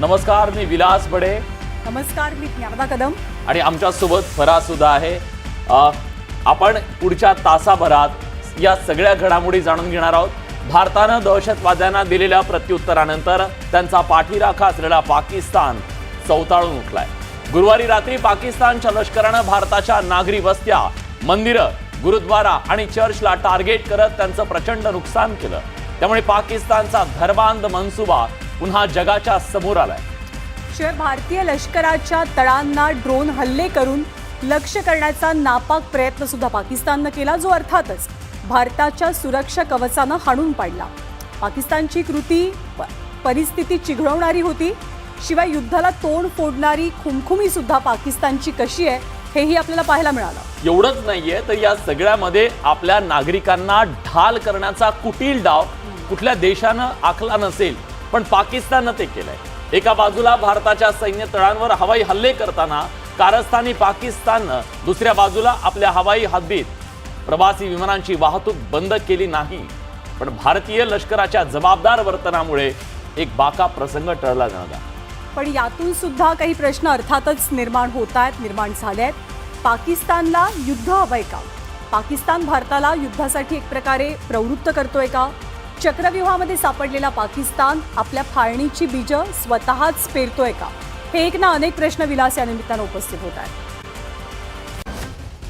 नमस्कार, मी विलास बडे. नमस्कार, मी ज्ञानदा कदम. आणि आमच्यासोबत फराज सुद्धा आहे. आपण पुढच्या तासाभरात या सगळ्या घडामोडी जाणून घेणार आहोत. भारतानं दहशतवाद्यांना दिलेल्या प्रत्युत्तरानंतर त्यांचा पाठीराखा असलेला पाकिस्तान चवताळून उठलाय. गुरुवारी रात्री पाकिस्तानच्या लष्करानं भारताच्या नागरी वस्त्या, मंदिरं, गुरुद्वारा आणि चर्चला टार्गेट करत त्यांचं प्रचंड नुकसान केलं. त्यामुळे पाकिस्तानचा धर्मांध मनसुबा पुन्हा जगाच्या समोर आलाय. शिवाय भारतीय लष्कराच्या तळांना ड्रोन हल्ले करून लक्ष्य करण्याचा नापाक प्रयत्न सुद्धा पाकिस्ताननं केला, जो अर्थातच भारताच्या सुरक्षा कवचानं हाणून पाडला. पाकिस्तानची कृती परिस्थिती चिघळवणारी होती. शिवाय युद्धाला तोंड फोडणारी खुमखुमी सुद्धा पाकिस्तानची कशी आहे हेही आपल्याला पाहायला मिळालं. एवढंच नाहीये तर या सगळ्यामध्ये आपल्या नागरिकांना ढाल करण्याचा कुटील डाव कुठल्या देशानं आखला नसेल, पण पाकिस्ताननं ते केलंय. एका बाजूला भारताच्या सैन्य तळांवर हवाई हल्ले करताना कारस्थानी पाकिस्ताननं दुसऱ्या बाजूला आपल्या हवाई हद्दीत प्रवासी विमानांची वाहतूक बंद केली नाही. पण भारतीय लष्कराच्या जबाबदार वर्तनामुळे एक बाका प्रसंग टळला जाणार. पण यातून सुद्धा काही प्रश्न अर्थातच निर्माण झाले आहेत. पाकिस्तानला युद्ध हवंय का? पाकिस्तान भारताला युद्धासाठी एक प्रकारे प्रवृत्त करतोय का? चक्रव्यूहामध्ये सापडलेला पाकिस्तान आपल्या फाळणीची बीजं स्वतःच पेरतोय का? हे एक ना अनेक प्रश्न विलास या निमित्तानं उपस्थित होत आहेत.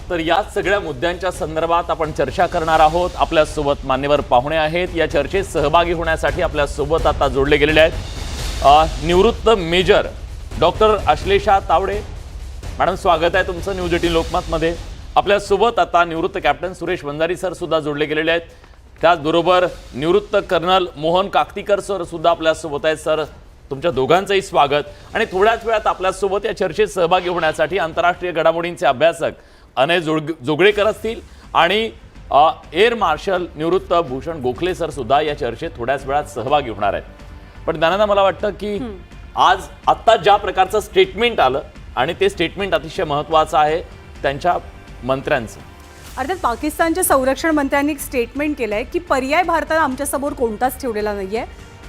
तर या सगळ्या मुद्द्यांच्या संदर्भात आपण चर्चा करणार आहोत. आपल्यासोबत मान्यवर पाहुणे आहेत. या चर्चेत सहभागी होण्यासाठी आपल्यासोबत आता जोडले गेलेले आहेत निवृत्त major doctor Ashlesha Tawde. Madam, स्वागत आहे तुमचं न्यूज 18 लोकमतमध्ये. आपल्यासोबत आता निवृत्त कॅप्टन सुरेश वंजारी सर सुद्धा जोडले गेलेले आहेत. त्याचबरोबर निवृत्त कर्नल मोहन काकतीकर सर सुद्धा आपल्यासोबत आहेत. सर, तुमच्या दोघांचंही स्वागत. आणि थोड्याच वेळात आपल्यासोबत या चर्चेत सहभागी होण्यासाठी आंतरराष्ट्रीय घडामोडींचे अभ्यासक अनय जोगळेकर असतील आणि एअर मार्शल निवृत्त भूषण गोखले सर सुद्धा या चर्चेत थोड्याच वेळात सहभागी होणार आहेत. पण त्यांना मला वाटतं की आज आत्ता ज्या प्रकारचं स्टेटमेंट आलं आणि ते स्टेटमेंट अतिशय महत्त्वाचं आहे त्यांच्या मंत्र्यांचं. अर्थात पाकिस्तानच्या संरक्षण मंत्र्यांनी एक स्टेटमेंट केलंय की पर्याय भारताला आमच्यासमोर कोणताच ठेवलेला नाहीये.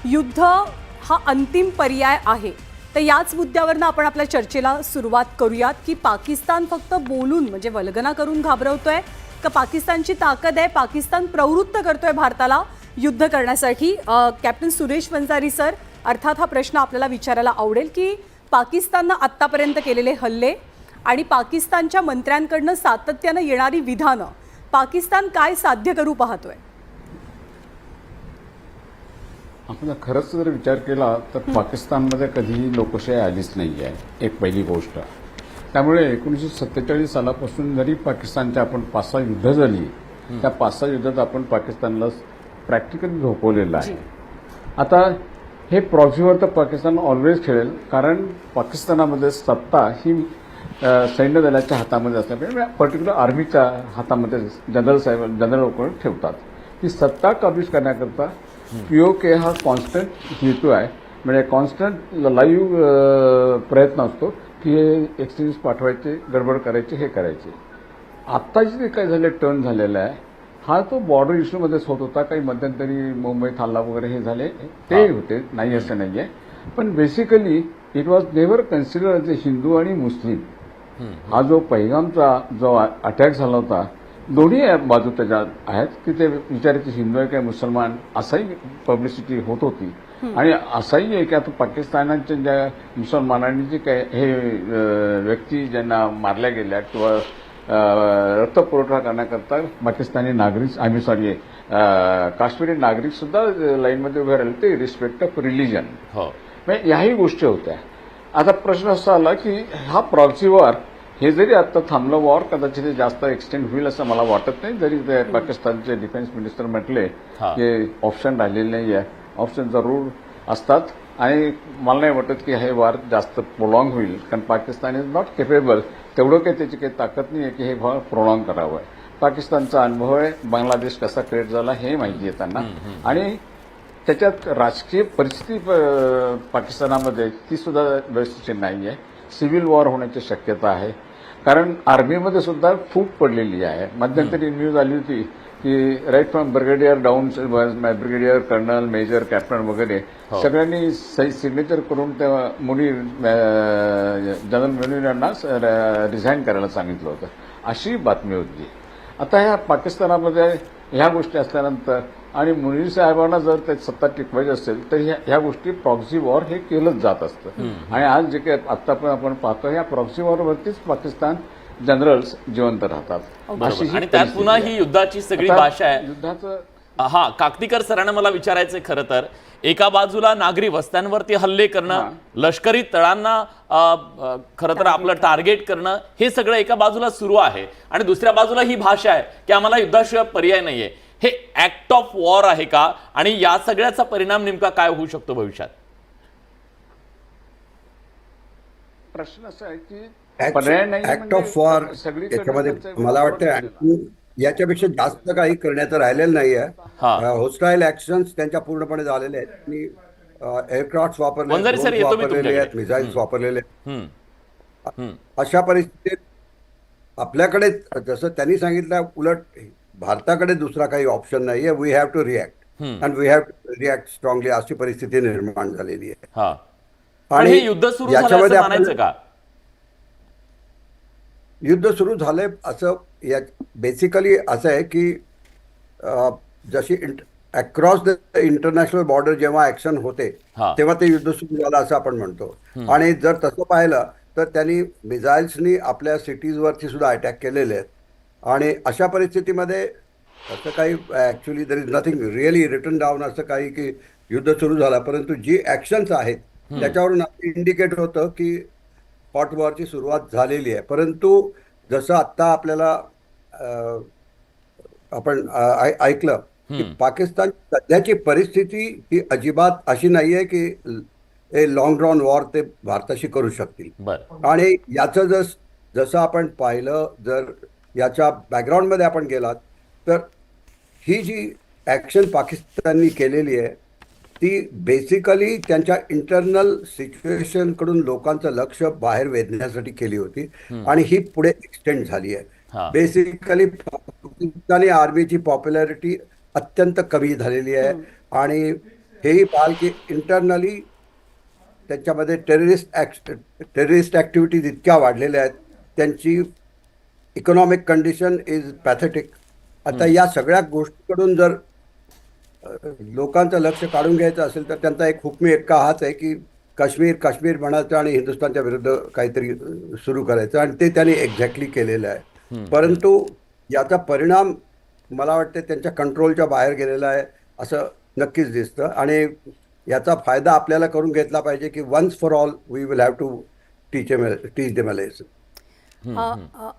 युद्ध हा अंतिम पर्याय आहे. तर याच मुद्द्यावरनं आपण आपल्या चर्चेला सुरुवात करूयात की पाकिस्तान फक्त बोलून म्हणजे वल्गना करून घाबरवतोय का पाकिस्तानची ताकद आहे, पाकिस्तान प्रवृत्त करतोय भारताला युद्ध करण्यासाठी? कॅप्टन सुरेश वंजारी सर, अर्थात हा प्रश्न आपल्याला विचारायला आवडेल की पाकिस्ताननं आत्तापर्यंत केलेले हल्ले आणि पाकिस्तानच्या मंत्र्यांकडनं सातत्यानं येणारी विधानं, पाकिस्तान काय साध्य करू पाहतोय? आपण खरंच जर विचार केला तर पाकिस्तानमध्ये कधीही लोकशाही आलीच नाही आहे, एक पहिली गोष्ट. त्यामुळे 1947 सालापासून जरी पाकिस्तानच्या आपण 5-6 युद्ध झाली, त्या 5-6 युद्धात आपण पाकिस्तानला प्रॅक्टिकली झोपवलेलं आहे. आता हे प्रॉक्सीवर तर पाकिस्तान ऑलवेज खेळेल, कारण पाकिस्तानामध्ये सत्ता ही सैन्य दलाच्या हातामध्ये असल्यामुळे पर्टिक्युलर आर्मीच्या हातामध्ये जनरल लोक ठेवतात. ती सत्ता काबीज करण्याकरता POK हा कॉन्स्टंट हेतू आहे. म्हणजे कॉन्स्टंट लाईव्ह प्रयत्न असतो की हे एक्सट्रीमिस्ट पाठवायचे, गडबड करायचे, हे करायचे. आत्ता जे काय झाले टर्न झालेला आहे हा तो बॉर्डर इश्यूमध्येच होत होता. काही मध्यंतरी मुंबईत हल्ला वगैरे हे झाले, ते होते, नाही असं नाही आहे. पण basically it was never consider as a Hindu आणि मुस्लिम. हा जो पैगामचा जो अटॅक झाला होता, दोन्ही बाजू त्याच्यात आहेत की ते विचारायचे हिंदू आहे काय मुसलमान, असाही पब्लिसिटी होत होती. आणि असाही आहे की आता पाकिस्तानाच्या ज्या मुसलमानांनी जे काय हे व्यक्ती ज्यांना मारल्या गेल्या किंवा रक्तपुरवठा करण्याकरता पाकिस्तानी नागरिक काश्मीरी नागरिक सुद्धा लाईनमध्ये उभे राहिले, ते रिस्पेक्ट ऑफ रिलिजन. म्हणजे याही गोष्टी होत्या. आता प्रश्न असा आला की हा प्रॉक्सी वॉर हे जरी आता थांबलं, वॉर कदाचित जास्त एक्सटेंड होईल असं मला वाटत नाही. जरी पाकिस्तानचे डिफेन्स मिनिस्टर म्हटले की ऑप्शन राहिलेले नाही आहे, ऑप्शन जरूर असतात. आणि मला नाही वाटत की हे वॉर जास्त प्रोलॉंग होईल, कारण पाकिस्तान इज नॉट केपेबल, तेवढं काही त्याची काही ताकद नाही आहे की हे वॉर प्रोलॉंग करावं. पाकिस्तानचा अनुभव आहे, बांगलादेश कसा क्रिएट झाला हे माहिती आहे त्यांना. आणि त्याच्यात राजकीय परिस्थिती पाकिस्तानामध्ये ती सुद्धा व्यवस्थित नाही आहे. सिव्हिल वॉर होण्याची शक्यता आहे, कारण आर्मीमध्ये सुद्धा फूट पडलेली आहे. मध्यंतरी न्यूज आली होती की right from brigadier down brigadier colonel major captain वगैरे सगळ्यांनी सिग्नेचर करून त्या जनरल मुनीर यांना रिझाईन करायला सांगितलं होतं, अशी बातमी होती. आता ह्या पाकिस्तानामध्ये ह्या गोष्टी असल्यानंतर आणि मुनीर साहेबांना जर ते सत्ता टिकवायची असेल तर ह्या गोष्टी प्रॉक्सी वॉर हे केलंच जात असतं. आणि आज जे काही आतापर्यंत आपण पाहतो ह्या प्रॉक्सी वॉरवरतीच पाकिस्तान जनरल्स जिवंत राहतात. अशी ही आणि त्यात पुन्हा ही युद्धाची सगळी आता भाषा आहे. युद्धाचं हा, काकतीकर सरांना मला विचारायचंय खरं तर, एका बाजूला नागरी वस्त्यांवरती हल्ले करणं, लष्करी तळांना खरं तर आपलं टार्गेट करणं, हे सगळं एका बाजूला सुरू आहे आणि दुसऱ्या बाजूला ही भाषा आहे की आम्हाला युद्धाशिवाय पर्याय नाहीये. हे ऍक्ट ऑफ वॉर आहे का आणि या सगळ्याचा परिणाम नेमका काय होऊ शकतो भविष्यात? प्रश्न असा आहे की पर्याय नाही ऍक्ट ऑफ वॉर सगळीकडे याच्यामध्ये त्यांचं मला war वाटतं झालेलं आहे. आणखी याच्यापेक्षा जास्त काही करण्याचं राहिलेलं नाहीये. हा. होस्टाईल ऍक्शन्स त्यांच्या पूर्णपणे झालेले आहेत आणि एअरक्राफ्ट वापरले, वंजारी सर, drones येतो मी वापरलेले आहेत, तुमच्याकडे. मिसाईल्स वापरलेले आहेत. हम्म. अशा परिस्थितीत आपल्याकडे जसं त्यांनी सांगितलं, उलट भारताकडे दुसरा काही ऑप्शन नाहीये. We have to react and we have to react strongly, अशी परिस्थिती निर्माण झालेली आहे. हा, पण हे युद्ध सुरू झालं असं मानायचं का? युद्ध सुरू झालंय असं या बेसिकली असं आहे की जशी अक्रॉस द इंटरनॅशनल बॉर्डर जेव्हा ऍक्शन होते हा. तेव्हा ते युद्ध सुरू झालं असं आपण म्हणतो. आणि जर तसं पाहिलं तर त्यांनी मिसाईल्सनी आपल्या सिटीजवरती सुद्धा अटॅक केलेले आहेत. आणि अशा परिस्थितीमध्ये असं काही actually there is nothing really written down असं काही की युद्ध सुरू झालं, परंतु जी ॲक्शन्स आहेत त्याच्यावरून इंडिकेट होतं की हॉट वॉरची सुरुवात झालेली आहे. परंतु जसं आत्ता आपल्याला आपण ऐकलं की पाकिस्तान सध्याची परिस्थिती ही अजिबात अशी नाही आहे की ए लॉंग ड्रॉन वॉर ते भारताशी करू शकतील. बरं. आणि याचं जसं आपण पाहिलं, जर याच्या बॅकग्राऊंडमध्ये आपण गेलात तर ही जी ॲक्शन पाकिस्ताननी केलेली आहे ती बेसिकली त्यांच्या इंटरनल सिच्युएशनकडून लोकांचं लक्ष बाहेर वेधण्यासाठी केली होती आणि ही पुढे एक्सटेंड झाली हा. आहे. बेसिकली पाकिस्तानी आर्मीची पॉप्युलॅरिटी अत्यंत कमी झालेली आहे आणि हेही पाहाल की इंटरनली त्याच्यामध्ये टेररिस्ट ॲक्टिव्हिटीज इतक्या वाढलेल्या आहेत, त्यांची इकॉनॉमिक कंडिशन इज पॅथेटिक. आता या सगळ्या गोष्टीकडून जर लोकांचं लक्ष काढून घ्यायचं असेल तर त्यांचा एक हुकमी एक्का हाच आहे की काश्मीर म्हणायचं आणि हिंदुस्थानच्या विरुद्ध काहीतरी सुरू करायचं, आणि ते त्यांनी एक्झॅक्टली केलेलं आहे. परंतु याचा परिणाम मला वाटते त्यांच्या कंट्रोलच्या बाहेर गेलेला आहे असं नक्कीच दिसतं. आणि याचा फायदा आपल्याला करून घेतला पाहिजे की once for all we will have to teach them a lesson.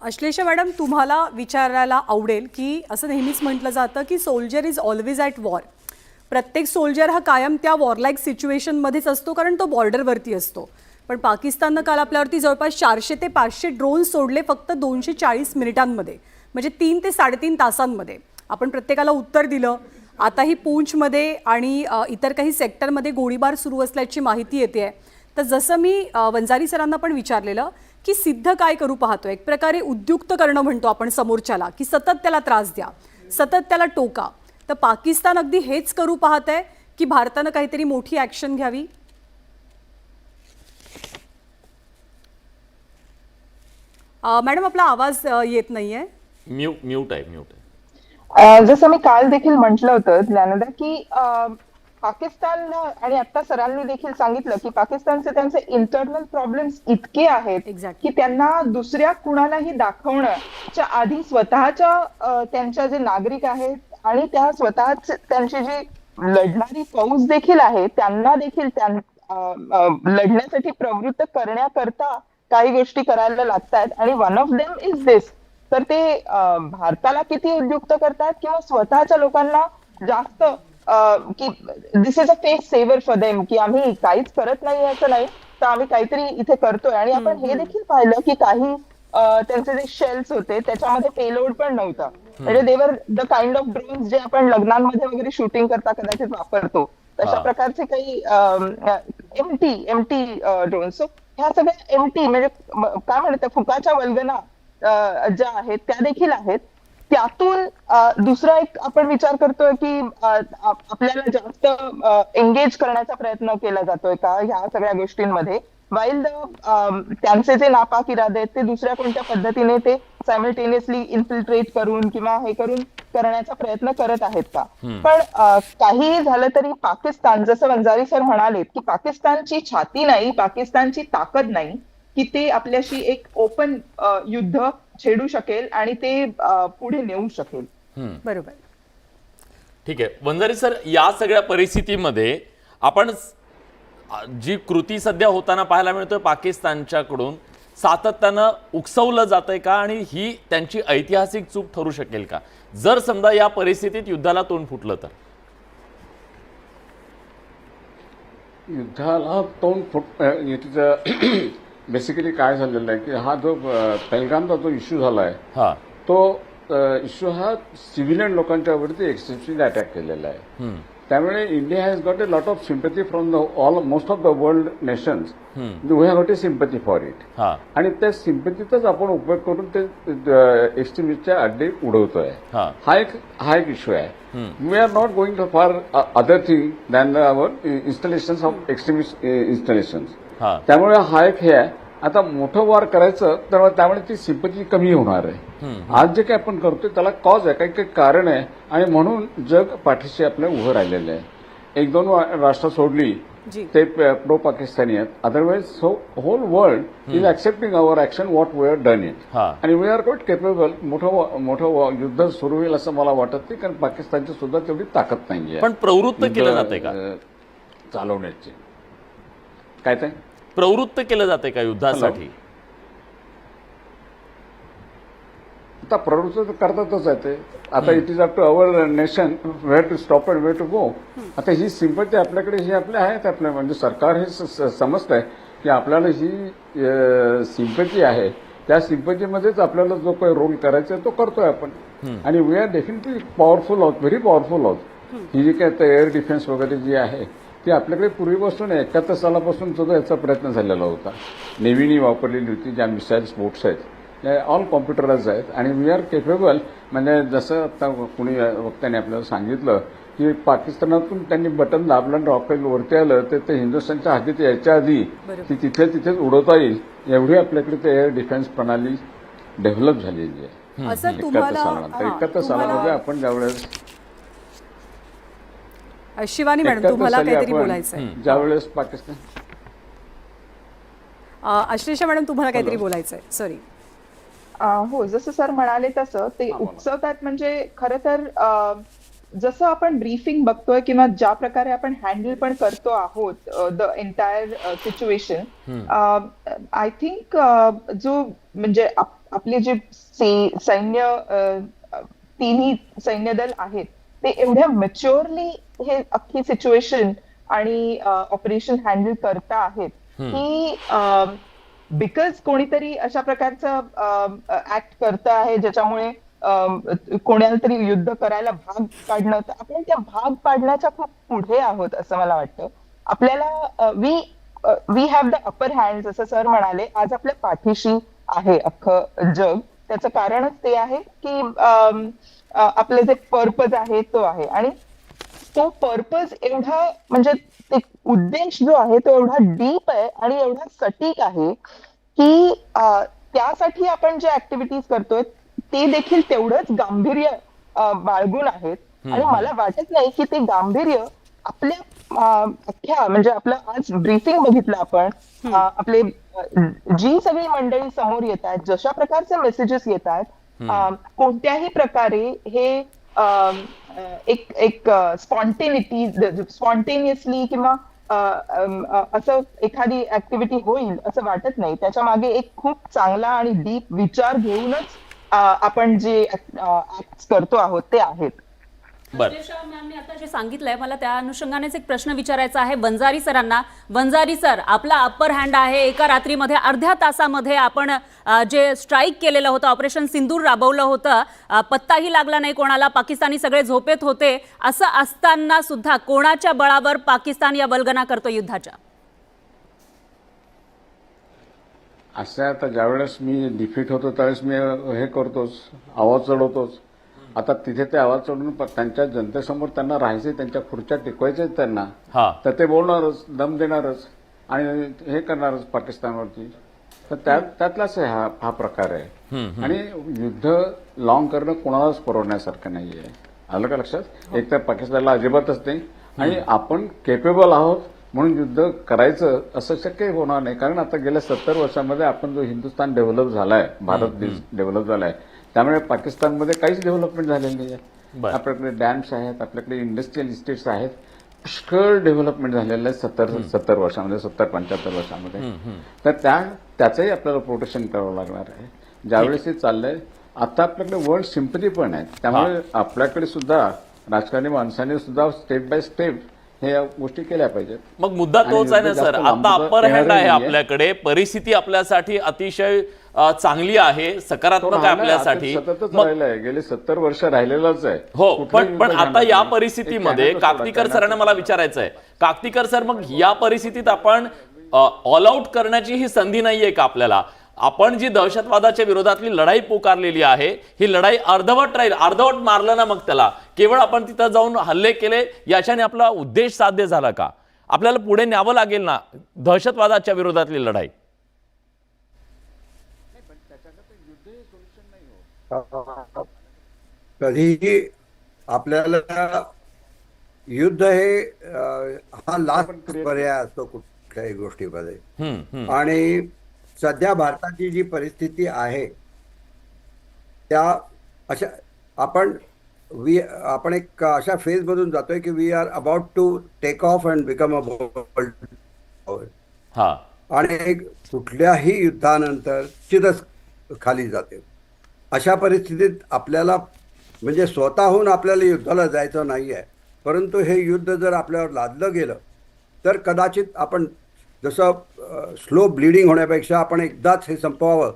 Ashlesha madam, तुम्हाला विचारायला आवडेल की असं नेहमीच म्हटलं जातं की soldier is always at war. प्रत्येक सोल्जर हा कायम त्या वॉरलाईक सिच्युएशनमध्येच असतो कारण तो बॉर्डरवरती असतो. पण पाकिस्ताननं काल आपल्यावरती जवळपास 400 ते 500 ड्रोन सोडले फक्त 240 मिनिटांमध्ये, म्हणजे 3 ते 3.5 तासांमध्ये. आपण प्रत्येकाला उत्तर दिलं. आताही पूंछमध्ये आणि इतर काही सेक्टरमध्ये गोळीबार सुरू असल्याची माहिती येते आहे. तर जसं मी वंजारी सरांना पण विचारलेलं की सिद्ध काय करू पाहतो, एक प्रकारे उद्युक्त करणं म्हणतो आपण समोरच्याला, की सतत त्याला त्रास द्या, सतत त्याला टोका. तर पाकिस्तान अगदी हेच करू पाहत आहे की भारतानं काहीतरी मोठी ॲक्शन घ्यावी? मॅडम, आपला आवाज येत नाहीये. म्यूट आहे. जसं मी काल देखील म्हटलं होतं ज्ञानदा की पाकिस्तान आणि आता सरांनी देखील सांगितलं की पाकिस्तानचे त्यांचे इंटरनल प्रॉब्लेम्स इतके आहेत की त्यांना दुसऱ्या कुणालाही दाखवण्याच्या आधी स्वतःच्या त्यांच्या जे नागरिक आहेत आणि त्या स्वतःच त्यांची जी लढणारी फौज देखील आहे त्यांना देखील लढण्यासाठी प्रवृत्त करण्याकरता काही गोष्टी करायला लागतात. आणि वन ऑफ देम इज दिस. तर ते भारताला किती उद्युक्त करतात किंवा स्वतःच्या लोकांना जास्त की this is a face saver for them, की आम्ही काहीच करत नाही असं नाही, तर आम्ही काहीतरी इथे करतोय. आणि आपण हे देखील पाहिलं की काही त्यांचे जे शेल्स होते त्याच्यामध्ये पेलोड पण नव्हता. म्हणजे देवर द काइंड ऑफ ड्रोन्स जे आपण लग्नांमध्ये वगैरे शूटिंग करता कदाचित वापरतो तशा प्रकारचे काही एमटी ड्रोन्स. सो ह्या सगळ्या एमटी म्हणजे काय म्हणतात फुकाच्या वल्गना ज्या आहेत त्या देखील आहेत. त्यातून दुसरा एक आपण विचार करतोय की आपल्याला जास्त एंगेज करण्याचा प्रयत्न केला जातोय का ह्या सगळ्या गोष्टींमध्ये, वाईल त्यांचे जे नापाक इरादे आहेत ते दुसऱ्या कोणत्या पद्धतीने ते सायमल्टेनियसली इन्फिल्ट्रेट करून किंवा हे करून करण्याचा प्रयत्न करत आहेत का. पण काहीही झालं तरी पाकिस्तान, जसं वंजारी सर म्हणाले की पाकिस्तानची छाती नाही, पाकिस्तानची ताकद नाही की ते आपल्याशी एक ओपन युद्ध छेडू शकेल आणि ते पुढे नेऊ शकेल. बरोबर. ठीक आहे वंजारी सर, या सगळ्या परिस्थितीमध्ये आपण जी कृती सध्या होताना पाहायला मिळतोय पाकिस्तानच्याकडून, सातत्यानं उकसवलं जातंय का आणि ही त्यांची ऐतिहासिक चूक ठरू शकेल का जर समजा या परिस्थितीत युद्धाला तोंड फुटलं तर? युद्धाला तोंड फुट बेसिकली काय झालेलं आहे की हा जो पहलगामचा जो इश्यू झाला आहे हा तो इश्यू हा सिव्हिलियन लोकांच्यावरती एक्सेप्शनली अटॅक केलेला आहे. त्यामुळे India has got a lot of sympathy from the most of the world nations. We have got a sympathy for it. हा आणि त्या सिम्पथीचाच आपण उपयोग करून ते एक्स्ट्रीमिस्टचे अड्डे उडवतोय. हा एक इश्यू आहे. We are not going to for other thing than our installations of extremist installations. त्यामुळे हा एक हे आहे. आता मोठं वार करायचं तर त्यामुळे ती सिम्पथी कमी होणार आहे. आज जे काही आपण करतोय त्याला कॉज आहे, काही काही कारण आहे आणि म्हणून जग पाठीशी आपल्या उभं राहिलेलं आहे. एक दोन राष्ट्र सोडली ते प्रो पाकिस्तानी आहेत, otherwise whole world is accepting our action what we are done it. आणि वी आर क्वाईट केपेबल. मोठं युद्ध सुरू होईल असं मला वाटत नाही, कारण पाकिस्तानची सुद्धा तेवढी ताकद नाहीये. पण प्रवृत्त केलं जाते का चालवण्याची? काय ते प्रवृत्त केलं जाते का युद्धासाठी? आता प्रवृत्त करतातच आहे ते. आता it is up to our nation where to stop and where to go. आता ही सिम्पथी आपल्याकडे ही आपल्या आहेत. आपल्या म्हणजे सरकार हे समजत आहे की आपल्याला ही सिम्पथी आहे, त्या सिम्पथीमध्येच आपल्याला जो काही रोल करायचा आहे तो करतोय आपण. आणि वी आर डेफिनेटली पॉवरफुल आहोत, व्हेरी पॉवरफुल आहोत. ही जी काय एअर डिफेन्स वगैरे जी आहे ती आपल्याकडे पूर्वीपासून 71 सालापासून सुद्धा याचा प्रयत्न झालेला होता. नेव्हीनी वापरलेली होती. ज्या मिसाईल्स बोट्स आहेत ऑल कॉम्प्युटराइज आहेत आणि वी आर केपेबल. म्हणजे जसं आता कुणी वक्त्याने आपल्याला सांगितलं की पाकिस्तानातून त्यांनी बटन दाबलं आणि रॉकेल वरती आलं तर ते हिंदुस्थानच्या हद्दीत यायच्या आधी ती तिथेच उडवता येईल एवढी आपल्याकडे ते एअर डिफेन्स प्रणाली डेव्हलप झालेली आहे. 71 सालामध्ये आपण ज्यावेळेस शिवानी मॅडम तुम्हाला काहीतरी बोलायचं आहे. ज्यावेळेस पाकिस्तान आश्लेषा मॅडम तुम्हाला काहीतरी बोलायचं आहे. सॉरी. हो, जसं सर म्हणाले तसं ते उकसवतात. म्हणजे खरं तर जसं आपण ब्रीफिंग बघतोय किंवा ज्या प्रकारे आपण हँडल पण करतो आहोत the entire situation, I think जो म्हणजे आपले जे सैन्य तिन्ही सैन्य दल आहेत ते एवढ्या मॅच्युअरली हे अख्खी सिच्युएशन आणि ऑपरेशन हँडल करता आहेत की बिकॉज कोणीतरी अशा प्रकारचं ऍक्ट करतं आहे ज्याच्यामुळे कोणाला तरी युद्ध करायला भाग पाडणं, तर आपण त्या भाग पाडण्याच्या खूप पुढे आहोत असं मला वाटतं. आपल्याला we have the upper hand, जसं सर म्हणाले. आज आपल्या पाठीशी आहे अख्खं जग. त्याचं कारणच ते आहे की आपले जे पर्पज आहे तो आहे आणि तो पर्पज एवढा म्हणजे ते उद्देश जो आहे तो एवढा डीप आहे आणि एवढा सटीक आहे की त्यासाठी आपण जे ऍक्टिव्हिटीज करतोय ते देखील तेवढंच गांभीर्य बाळगून आहेत. आणि मला वाटत नाही की ते गांभीर्य आपल्या अख्ख्या म्हणजे आपलं आज ब्रीफिंग बघितलं आपण, आपले जी सगळी मंडळी समोर येत आहेत, जशा प्रकारचे मेसेजेस येत आहेत, कोणत्याही प्रकारे हे एक स्पॉन्टेनियसली किंवा असं एखादी ऍक्टिव्हिटी होईल असं वाटत नाही. त्याच्या मागे एक खूप चांगला आणि डीप विचार घेऊनच आपण जे ऍक्ट करतो आहोत ते आहेत. मॅमने आता जे सांगितलंय मला त्या अनुषंगानेच एक प्रश्न विचारायचा आहे वंजारी सरांना. वंजारी सर, आपला अप्पर हँड आहे. एका रात्रीमध्ये अर्ध्या तासामध्ये आपण जे स्ट्राईक केलेलं होतं, ऑपरेशन सिंदूर राबवलं होतं, पत्ताही लागला नाही कोणाला, पाकिस्तानी सगळे झोपेत होते. असं असताना सुद्धा कोणाच्या बळावर पाकिस्तान या वल्गना करतो युद्धाच्या? असं आता ज्यावेळेस मी डिफीट होतो त्यावेळेस मी हे करतोच, आवाज चढवतोच. आता तिथे ते आवाज सोडून त्यांच्या जनतेसमोर त्यांना राहायचे, त्यांच्या खुर्च्या टिकवायच्या त्यांना, हा तर ते बोलणारच, दम देणारच आणि हे करणारच पाकिस्तानवरती. तर त्यातलाच हा प्रकार आहे. आणि युद्ध लॉंग करणं कोणालाच परवडण्यासारखं नाहीये. आलं का लक्षात? एक तर पाकिस्तानला अजिबातच नाही, आणि आपण केपेबल आहोत म्हणून युद्ध करायचं असं शक्य होणार नाही. कारण आता गेल्या 70 वर्षांमध्ये आपण जो हिंदुस्थान डेव्हलप झालाय, भारत डेव्हलप झालाय, त्यामुळे पाकिस्तानमध्ये काहीच डेव्हलपमेंट झालेली नाही आहे. आपल्याकडे डॅम्स आहेत, आपल्याकडे इंडस्ट्रियल इस्टेट्स आहेत, पुष्कळ डेव्हलपमेंट झालेलं आहे 70 वर्षामध्ये, 70-75 वर्षामध्ये. तर त्याचंही आपल्याला प्रोटेक्शन करावं लागणार आहे. ज्यावेळेस हे चाललंय, आता आपल्याकडे वर्ल्ड सिम्पथी पण आहे, त्यामुळे आपल्याकडे सुद्धा राजकारणी माणसांनी सुद्धा स्टेप बाय स्टेप हे गोष्टी केल्या पाहिजेत. मग मुद्दा तोच आहे ना सर, आता अप्पर हँड आहे आपल्याकडे, परिस्थिती आपल्यासाठी अतिशय चांगली आहे, सकारात्मक आहे आपल्यासाठी. सततच राहिलाय, गेले 70 वर्ष राहिलेलाच आहे. हो, पण आता या परिस्थितीमध्ये काकतीकर सरांना मला विचारायचं आहे, काकतीकर सर, मग या परिस्थितीत आपण ऑल आउट करण्याची ही संधी नाहीये का आपल्याला? आपण जी दहशतवादाच्या विरोधातली लढाई पुकारलेली आहे, ही लढाई अर्धवट राहील, अर्धवट मारलं ना मग त्याला, केवळ आपण तिथं जाऊन हल्ले केले याच्याने आपला उद्देश साध्य झाला का? आपल्याला पुढे न्यावं लागेल ना दहशतवादाच्या विरोधातली लढाई. कधीही आपल्याला युद्ध हे हा लास्ट पर्याय असतो कुठल्याही गोष्टीमध्ये. आणि सध्या भारताची जी परिस्थिती आहे त्या अशा आपण एक अशा फेज मधून जातोय की we are about to take off and become a world power. हा, आणि कुठल्याही युद्धानंतर चिरच खाली जाते. अशा परिस्थितीत आपल्याला म्हणजे स्वतःहून आपल्याला युद्धाला जायचं नाही आहे, परंतु हे युद्ध जर आपल्यावर लादलं गेलं तर कदाचित आपण जसं स्लो ब्लिडिंग होण्यापेक्षा आपण एकदाच हे संपवावं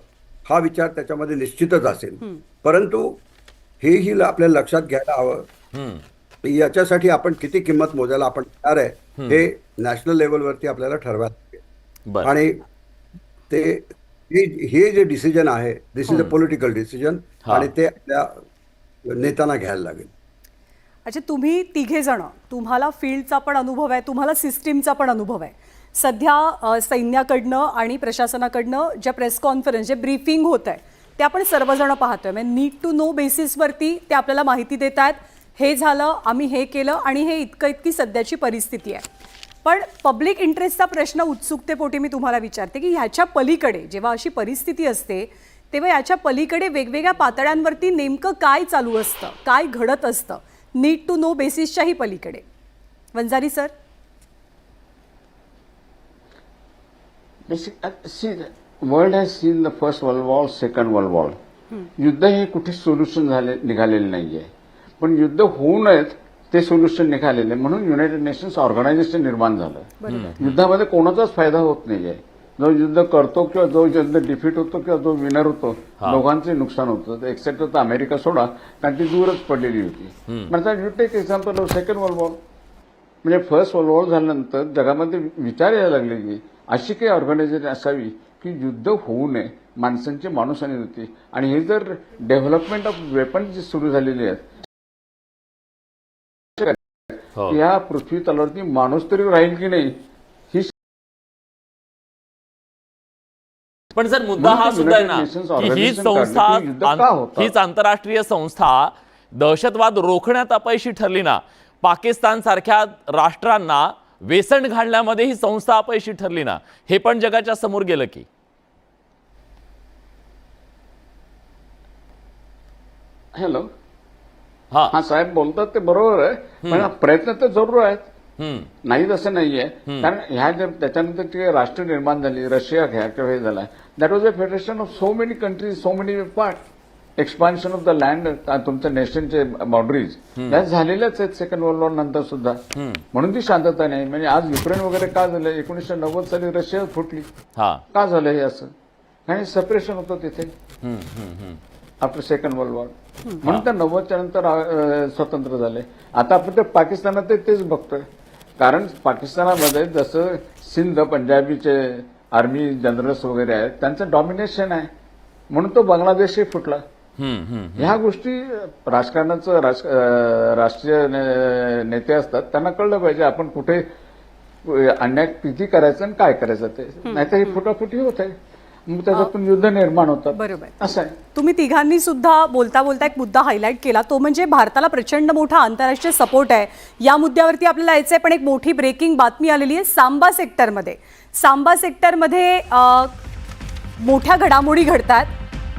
हा विचार त्याच्यामध्ये निश्चितच असेल. परंतु हेही आपल्याला लक्षात घ्यायला हवं, याच्यासाठी आपण किती किंमत मोजायला आपण तयार आहे हे नॅशनल लेवलवरती आपल्याला ठरवायला लागेल. आणि हे जे डिसिजन आहे, दिस इज अ पॉलिटिकल डिसिजन, आणि ते आपल्या नेत्यांना घ्यायला लागेल. अच्छा, तुम्ही तिघे जण, तुम्हाला फील्डचा पण अनुभव आहे, तुम्हाला सिस्टीमचा पण अनुभव आहे. सध्या सैन्याकडनं आणि प्रशासनाकडनं ज्या प्रेस कॉन्फरन्स, जे ब्रीफिंग होत आहे ते आपण सर्वजण पाहतोय. म्हणजे नीड टू नो बेसिसवरती ते आपल्याला माहिती देत आहेत, हे झालं, आम्ही हे केलं, आणि हे इतकी सध्याची परिस्थिती आहे. पण पब्लिक इंटरेस्टचा प्रश्न उत्सुकतेपोटी मी तुम्हाला विचारते की ह्याच्या पलीकडे जेव्हा अशी परिस्थिती असते तेव्हा याच्या पलीकडे वेगवेगळ्या पातळ्यांवरती नेमकं काय चालू असतं, काय घडत असतं, नीड टू नो बेसिसच्याही पलीकडे. Vanjari sir. World has seen the first world war, second world war. युद्ध हे कुठे सोल्युशन निघालेले नाहीये, पण युद्ध होऊ नयेत ते सोल्युशन निघालेले, म्हणून युनायटेड नेशन्स ऑर्गनायझेशन निर्माण झालं. युद्धामध्ये कोणाचाच फायदा होत नाहीये. जो युद्ध करतो किंवा जो युद्ध डिफीट होतो किंवा जो विनर होतो, दोघांचे नुकसान होतं. एक्सेप्ट तर अमेरिका सोडा, कारण ती दूरच पडलेली होती. म्हणजे you take example of second world war. म्हणजे फर्स्ट वर्ल्ड वॉर झाल्यानंतर जगामध्ये विचार यायला लागले की अशी काही ऑर्गनायझेशन असावी की युद्ध होऊ नये, माणसांची माणूसहानी होती. आणि हे जर डेव्हलपमेंट ऑफ वेपन जी सुरू झालेली आहेत, या पृथ्वी तलावरती माणूस तरी राहील की नाही ही. पण सर मुद्दा हा सुद्धा आहे ना की ही संस्था, हीच आंतरराष्ट्रीय संस्था दहशतवाद रोखण्यात अपयशी ठरली ना. पाकिस्तान सारख्या राष्ट्रांना वेसण घालण्यामध्ये ही संस्था अपयशी ठरली ना. हे पण जगाच्या समोर गेलं की. हॅलो, हा साहेब बोलतात ते बरोबर आहे, पण प्रयत्न तर जरूर आहेत, नाहीच असं नाहीये. कारण ह्या जर त्याच्यानंतर जे राष्ट्र निर्माण झाली, रशिया घ्या किंवा हे झालं, that was a federation of so many countries, so many part. Expansion of the land, तुमच्या नेशनचे बाउंड्रीज त्या झालेल्याच आहेत सेकंड वर्ल्ड वॉर नंतर सुद्धा. म्हणून ती शांतता नाही. म्हणजे आज युक्रेन वगैरे का झालं, 1990 साली रशिया फुटली, का झालं हे असं? आणि सेपरेशन होतं तिथे आफ्टर सेकंड वर्ल्ड वॉर, म्हणून त्या 90च्या नंतर स्वतंत्र झाले. आता आपण ते पाकिस्तानात तेच बघतोय. कारण पाकिस्तानामध्ये जसं सिंध, पंजाबीचे आर्मी जनरल्स वगैरे आहेत, त्यांचं डॉमिनेशन आहे, म्हणून तो बांगलादेशही फुटला. ह्या गोष्टी राजकारणाचं राष्ट्रीय नेते असतात, त्यांना कळलं पाहिजे आपण कुठे अन्याय किती करायचं आणि काय करायचं ते, नाहीतर ही फुटाफुटी होत आहे, मग त्याच्यातून युद्ध निर्माण होतात. बरोबर. असं आहे. तुम्ही तिघांनी सुद्धा बोलता बोलता एक मुद्दा हायलाईट केला, तो म्हणजे भारताला प्रचंड मोठा आंतरराष्ट्रीय सपोर्ट आहे. या मुद्द्यावरती आपल्याला यायचंय, पण एक मोठी ब्रेकिंग बातमी आलेली आहे. सांबा सेक्टरमध्ये मोठ्या घडामोडी घडतात.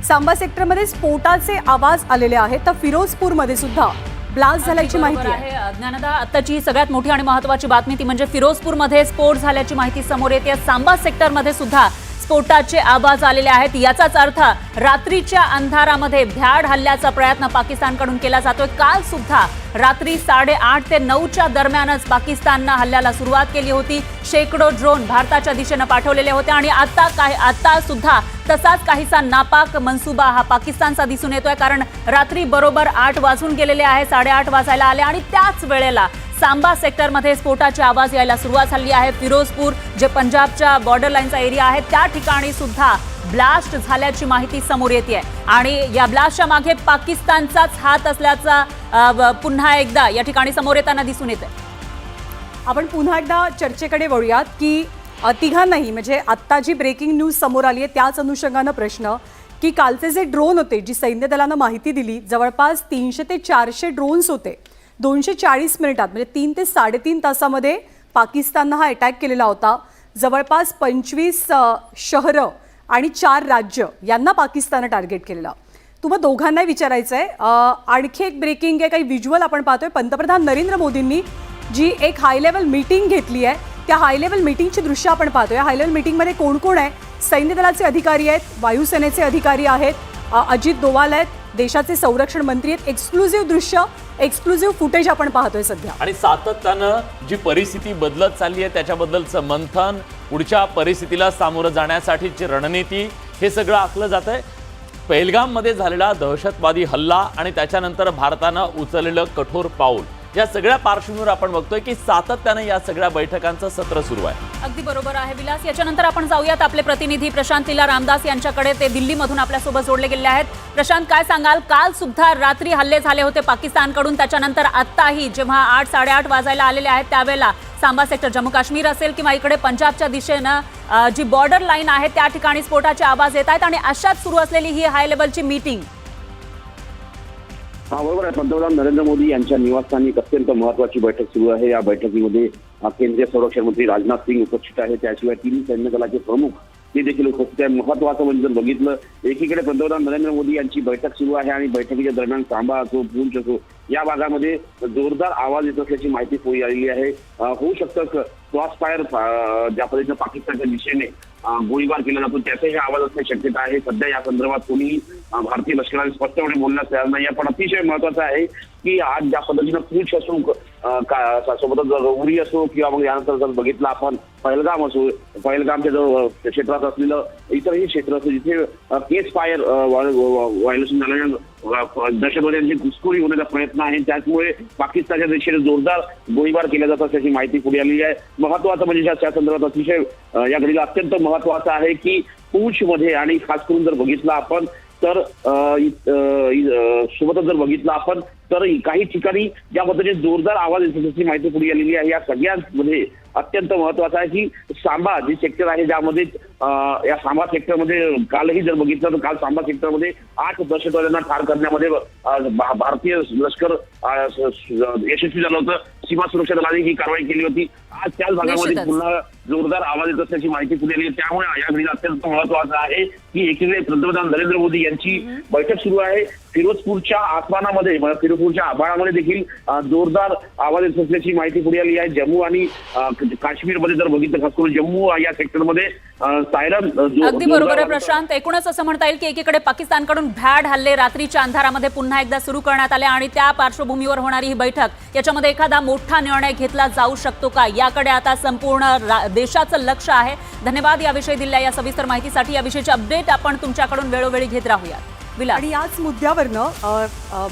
सांबा सेक्टरमध्ये स्फोटाचे आवाज आलेले आहेत. तर फिरोजपूरमध्ये सुद्धा ब्लास्ट झाल्याची माहिती आहे. ज्ञानदा, आताची सगळ्यात मोठी आणि महत्त्वाची बातमी ती म्हणजे फिरोजपूरमध्ये स्फोट झाल्याची माहिती समोर येते. सांबा सेक्टरमध्ये सुद्धा स्फोटाचे आवाज आलेले आहेत. याचाच अर्थ रात्रीच्या अंधारामध्ये भ्याड हल्ल्याचा प्रयत्न पाकिस्तानकडून केला जातोय. काल सुद्धा रात्री 8:30 ते 9च्या दरम्यानच पाकिस्ताननं हल्ल्याला सुरुवात केली होती. शेकडो ड्रोन भारताच्या दिशेनं पाठवलेले होते आणि आता सुद्धा तसाच काहीसा नापाक मनसुबा हा पाकिस्तानचा दिसून येतोय. कारण रात्री बरोबर 8 वाजून गेलेले आहे, 8:30 वाजायला आले आणि त्याच वेळेला सांबा सेक्टरमध्ये स्फोटाचे आवाज यायला सुरुवात झाली आहे. फिरोजपूर जे पंजाबच्या बॉर्डर लाईनचा एरिया आहे त्या ठिकाणी सुद्धा ब्लास्ट झाल्याची माहिती समोर येते आणि या ब्लास्टच्या मागे पाकिस्तानचाच हात असल्याचा पुन्हा एकदा या ठिकाणी समोर येताना दिसून येते. आपण पुन्हा एकदा चर्चेकडे वळूयात की तिघांनाही, म्हणजे आत्ता जी ब्रेकिंग न्यूज समोर आली आहे त्याच अनुषंगानं प्रश्न की कालचे जे ड्रोन होते, जी सैन्य दलानं माहिती दिली, जवळपास 300 ते 400 ड्रोन्स होते. 240 मिनिटात म्हणजे 3 ते 3.5 तासामध्ये पाकिस्ताननं हा अटॅक केलेला होता. जवळपास 25 शहरं आणि 4 राज्य यांना पाकिस्ताननं टार्गेट केलेलं. तुम्हा दोघांनाही विचारायचं आहे, आणखी एक ब्रेकिंग आहे, काही व्हिज्युअल आपण पाहतोय. पंतप्रधान नरेंद्र मोदींनी जी एक हाय लेवल मीटिंग घेतली आहे, त्या हाय लेवल मीटिंगची दृश्य आपण पाहतोय. हाय लेवल मीटिंगमध्ये कोण कोण आहे? सैन्य दलाचे अधिकारी आहेत, वायुसेनेचे अधिकारी आहेत, अजित डोवाल आहेत, देशाचे संरक्षण मंत्री आहेत. एक्सक्लुझिव्ह दृश्य, एक्सक्लुझिव्ह फुटेज आपण पाहतोय सध्या. आणि सातत्यानं जी परिस्थिती बदलत चालली आहे त्याच्याबद्दलचं मंथन, पुढच्या परिस्थितीला सामोरं जाण्यासाठीची रणनीती, हे सगळं आखलं जात आहे. पहलगाममध्ये झालेला दहशतवादी हल्ला आणि त्याच्यानंतर भारतानं उचललेलं कठोर पाऊल, या सगळ्या पार्श्वभूमीवर आपण बघतोय की सातत्यानं या सगळ्या बैठकांचं सत्र सुरू आहे. अगदी बरोबर आहे विलास. याच्यानंतर आपण जाऊयात आपले प्रतिनिधी प्रशांत लीला रामदास यांच्याकडे. ते दिल्लीमधून आपल्यासोबत जोडले गेले आहेत. प्रशांत, काय सांगाल? काल सुद्धा रात्री हल्ले झाले होते पाकिस्तानकडून, त्याच्यानंतर आत्ताही जेव्हा 8, 8:30 वाजायला आलेले आहेत त्यावेळेला सांबा सेक्टर, जम्मू काश्मीर असेल किंवा इकडे पंजाबच्या दिशेनं जी बॉर्डर लाईन आहे त्या ठिकाणी स्फोटाचे आवाज येत आहेत आणि अशात सुरू असलेली ही हाय लेवलची मीटिंग. हा, बरोबर आहे. पंतप्रधान नरेंद्र मोदी यांच्या निवासस्थानी एक अत्यंत महत्वाची बैठक सुरू आहे. या बैठकीमध्ये केंद्रीय संरक्षण मंत्री राजनाथ सिंग उपस्थित आहे. त्याशिवाय तिन्ही सैन्य दलाचे प्रमुख ते देखील उपस्थित आहे. महत्वाचं म्हणजे जर बघितलं, एकीकडे पंतप्रधान नरेंद्र मोदी यांची बैठक सुरू आहे आणि बैठकीच्या दरम्यान सांबा असो, पूंछ असो, या भागामध्ये जोरदार आवाज येत असल्याची माहिती पुढे आलेली आहे. होऊ शकतं क्रॉस फायर ज्या पद्धतीनं पाकिस्तानच्या दिशेने गोळीबार केला जातो त्याचाही आवाज असण्याची शक्यता आहे. सध्या या संदर्भात कोणीही भारतीय लष्कराने स्पष्टपणे बोलण्यास तयार नाही. पण अतिशय महत्वाचं आहे की आज ज्या पद्धतीनं पूंछ असो, सोबतच उरी असो किंवा मग यानंतर जर बघितलं आपण पहलगाम असो, पहलगामच्या जवळ क्षेत्रात असलेलं इतरही क्षेत्र असो जिथे केस फायर व्हायोलेशन झाल्यानं दहशतवाद्यांची घुसखोरी होण्याचा प्रयत्न आहे. त्याचमुळे पाकिस्तानच्या दिशेने जोरदार गोळीबार केला जात असल्याची माहिती पुढे आलेली आहे. महत्वाचं म्हणजे त्या संदर्भात अतिशय या घडीला अत्यंत महत्वाचं आहे की पूंछमध्ये आणि खास करून जर बघितलं आपण तर सोबतच जर बघितलं आपण तर काही ठिकाणी ज्या पद्धतीने जोरदार आवाज येत असल्याची माहिती पुढे आलेली आहे. या सगळ्यांमध्ये अत्यंत महत्वाचं आहे की सांबा जे सेक्टर आहे ज्यामध्ये या सांबा सेक्टरमध्ये कालही जर बघितलं तर काल सांबा सेक्टरमध्ये 8 दहशतवाद्यांना ठार करण्यामध्ये भारतीय लष्कर यशस्वी झालं होतं. सीमा सुरक्षा दलाने ही कारवाई केली होती. आज त्याच भागामध्ये पुन्हा जोरदार आवाज येत असल्याची माहिती पुढे आली. त्यामुळे या घडीला अत्यंत महत्वाचं आहे की एकीकडे पंतप्रधान नरेंद्र मोदी यांची बैठक सुरू आहे. फिरोजपूरच्या आसमानामध्ये, फिरोजपूरच्या आभाळामध्ये देखील जोरदार आवाज येत असल्याची माहिती पुढे आली आहे. जम्मू आणि काश्मीरमध्ये जर बघितलं, खास करून जम्मू या सेक्टरमध्ये सायरन. अगदी बरोबर आहे प्रशांत. एकूणच असं म्हणता येईल की एकीकडे पाकिस्तानकडून भ्याड हल्ले रात्रीच्या अंधारामध्ये पुन्हा एकदा सुरू करण्यात आले आणि त्या पार्श्वभूमीवर होणारी ही बैठक, याच्यामध्ये एखादा मोठा निर्णय घेतला जाऊ शकतो का, याकडे आता संपूर्ण देशाचं लक्ष आहे. धन्यवाद याविषयी दिलेल्या या सविस्तर माहितीसाठी. याविषयीचे अपडेट आपण तुमच्याकडून वेळोवेळी घेत राहूयात. विलास, आणि याच मुद्द्यावरनं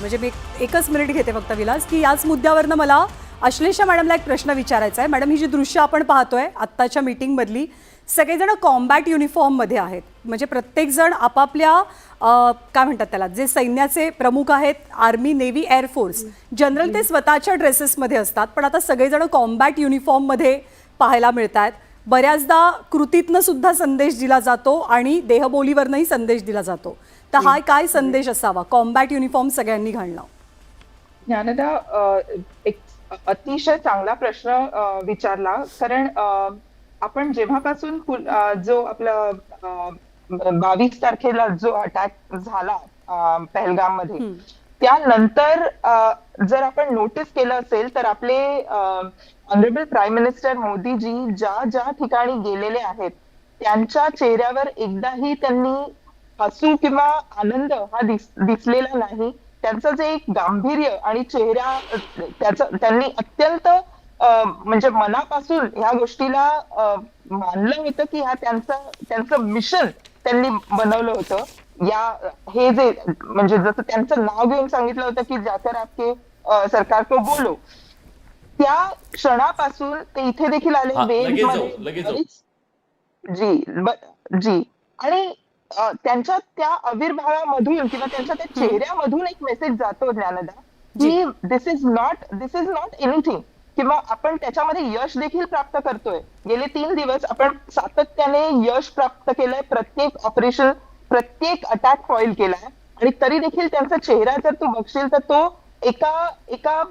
म्हणजे मी एकच मिनिट घेते फक्त विलास, की याच मुद्द्यावरनं मला अश्लेषा मॅडमला एक प्रश्न विचारायचा आहे. मॅडम, ही जी दृश्य आपण पाहतोय आत्ताच्या मीटिंगमधली, सगळेजण कॉम्बॅट युनिफॉर्ममध्ये आहेत, म्हणजे प्रत्येकजण आपापल्या काय म्हणतात त्याला, जे सैन्याचे प्रमुख आहेत, आर्मी, नेव्ही, एअरफोर्स, जनरल ते स्वतःच्या ड्रेसेसमध्ये असतात, पण आता सगळेजण कॉम्बॅट युनिफॉर्ममध्ये पाहायला मिळत आहेत. बऱ्याचदा कृतीतनं सुद्धा संदेश दिला जातो आणि देहबोलीवरनंही संदेश दिला जातो. तर हा काय संदेश असावा कॉम्बॅट युनिफॉर्म सगळ्यांनी घालणं? ज्ञानदा, एक अतिशय चांगला प्रश्न विचारला. कारण आपण जेव्हापासून जो आपला 22 तारखेला जो अटॅक झाला पहलगाम मध्ये, त्यानंतर जर आपण नोटीस केलं असेल तर आपले ऑनरेबल प्राईम मिनिस्टर मोदीजी ज्या ठिकाणी गेलेले आहेत त्यांच्या चेहऱ्यावर एकदाही त्यांनी हसू किंवा आनंद हा दिसलेला नाही. त्यांचं जे एक गांभीर्य आणि चेहरा, त्यांनी अत्यंत म्हणजे मनापासून ह्या गोष्टीला मानलं होतं की हा त्यांचं मिशन त्यांनी बनवलं होतं. हे जे म्हणजे जसं त्यांचं नाव घेऊन सांगितलं होतं की जाकर आपके सरकार को बोलो, त्या क्षणापासून ते इथे देखील आले जी. आणि त्यांच्या त्या आविर्भावामधून किंवा त्यांच्या त्या चेहऱ्यामधून एक मेसेज जातो ज्ञानदा, की दिस इज नॉट एनिथिंग, किंवा आपण त्याच्यामध्ये यश देखील प्राप्त करतोय. गेले 3 दिवस आपण सातत्याने यश प्राप्त केलंय, प्रत्येक ऑपरेशन, प्रत्येक अटॅक फॉईल केलाय, आणि तरी देखील त्यांचा चेहरा जर तू बघशील तर तो एका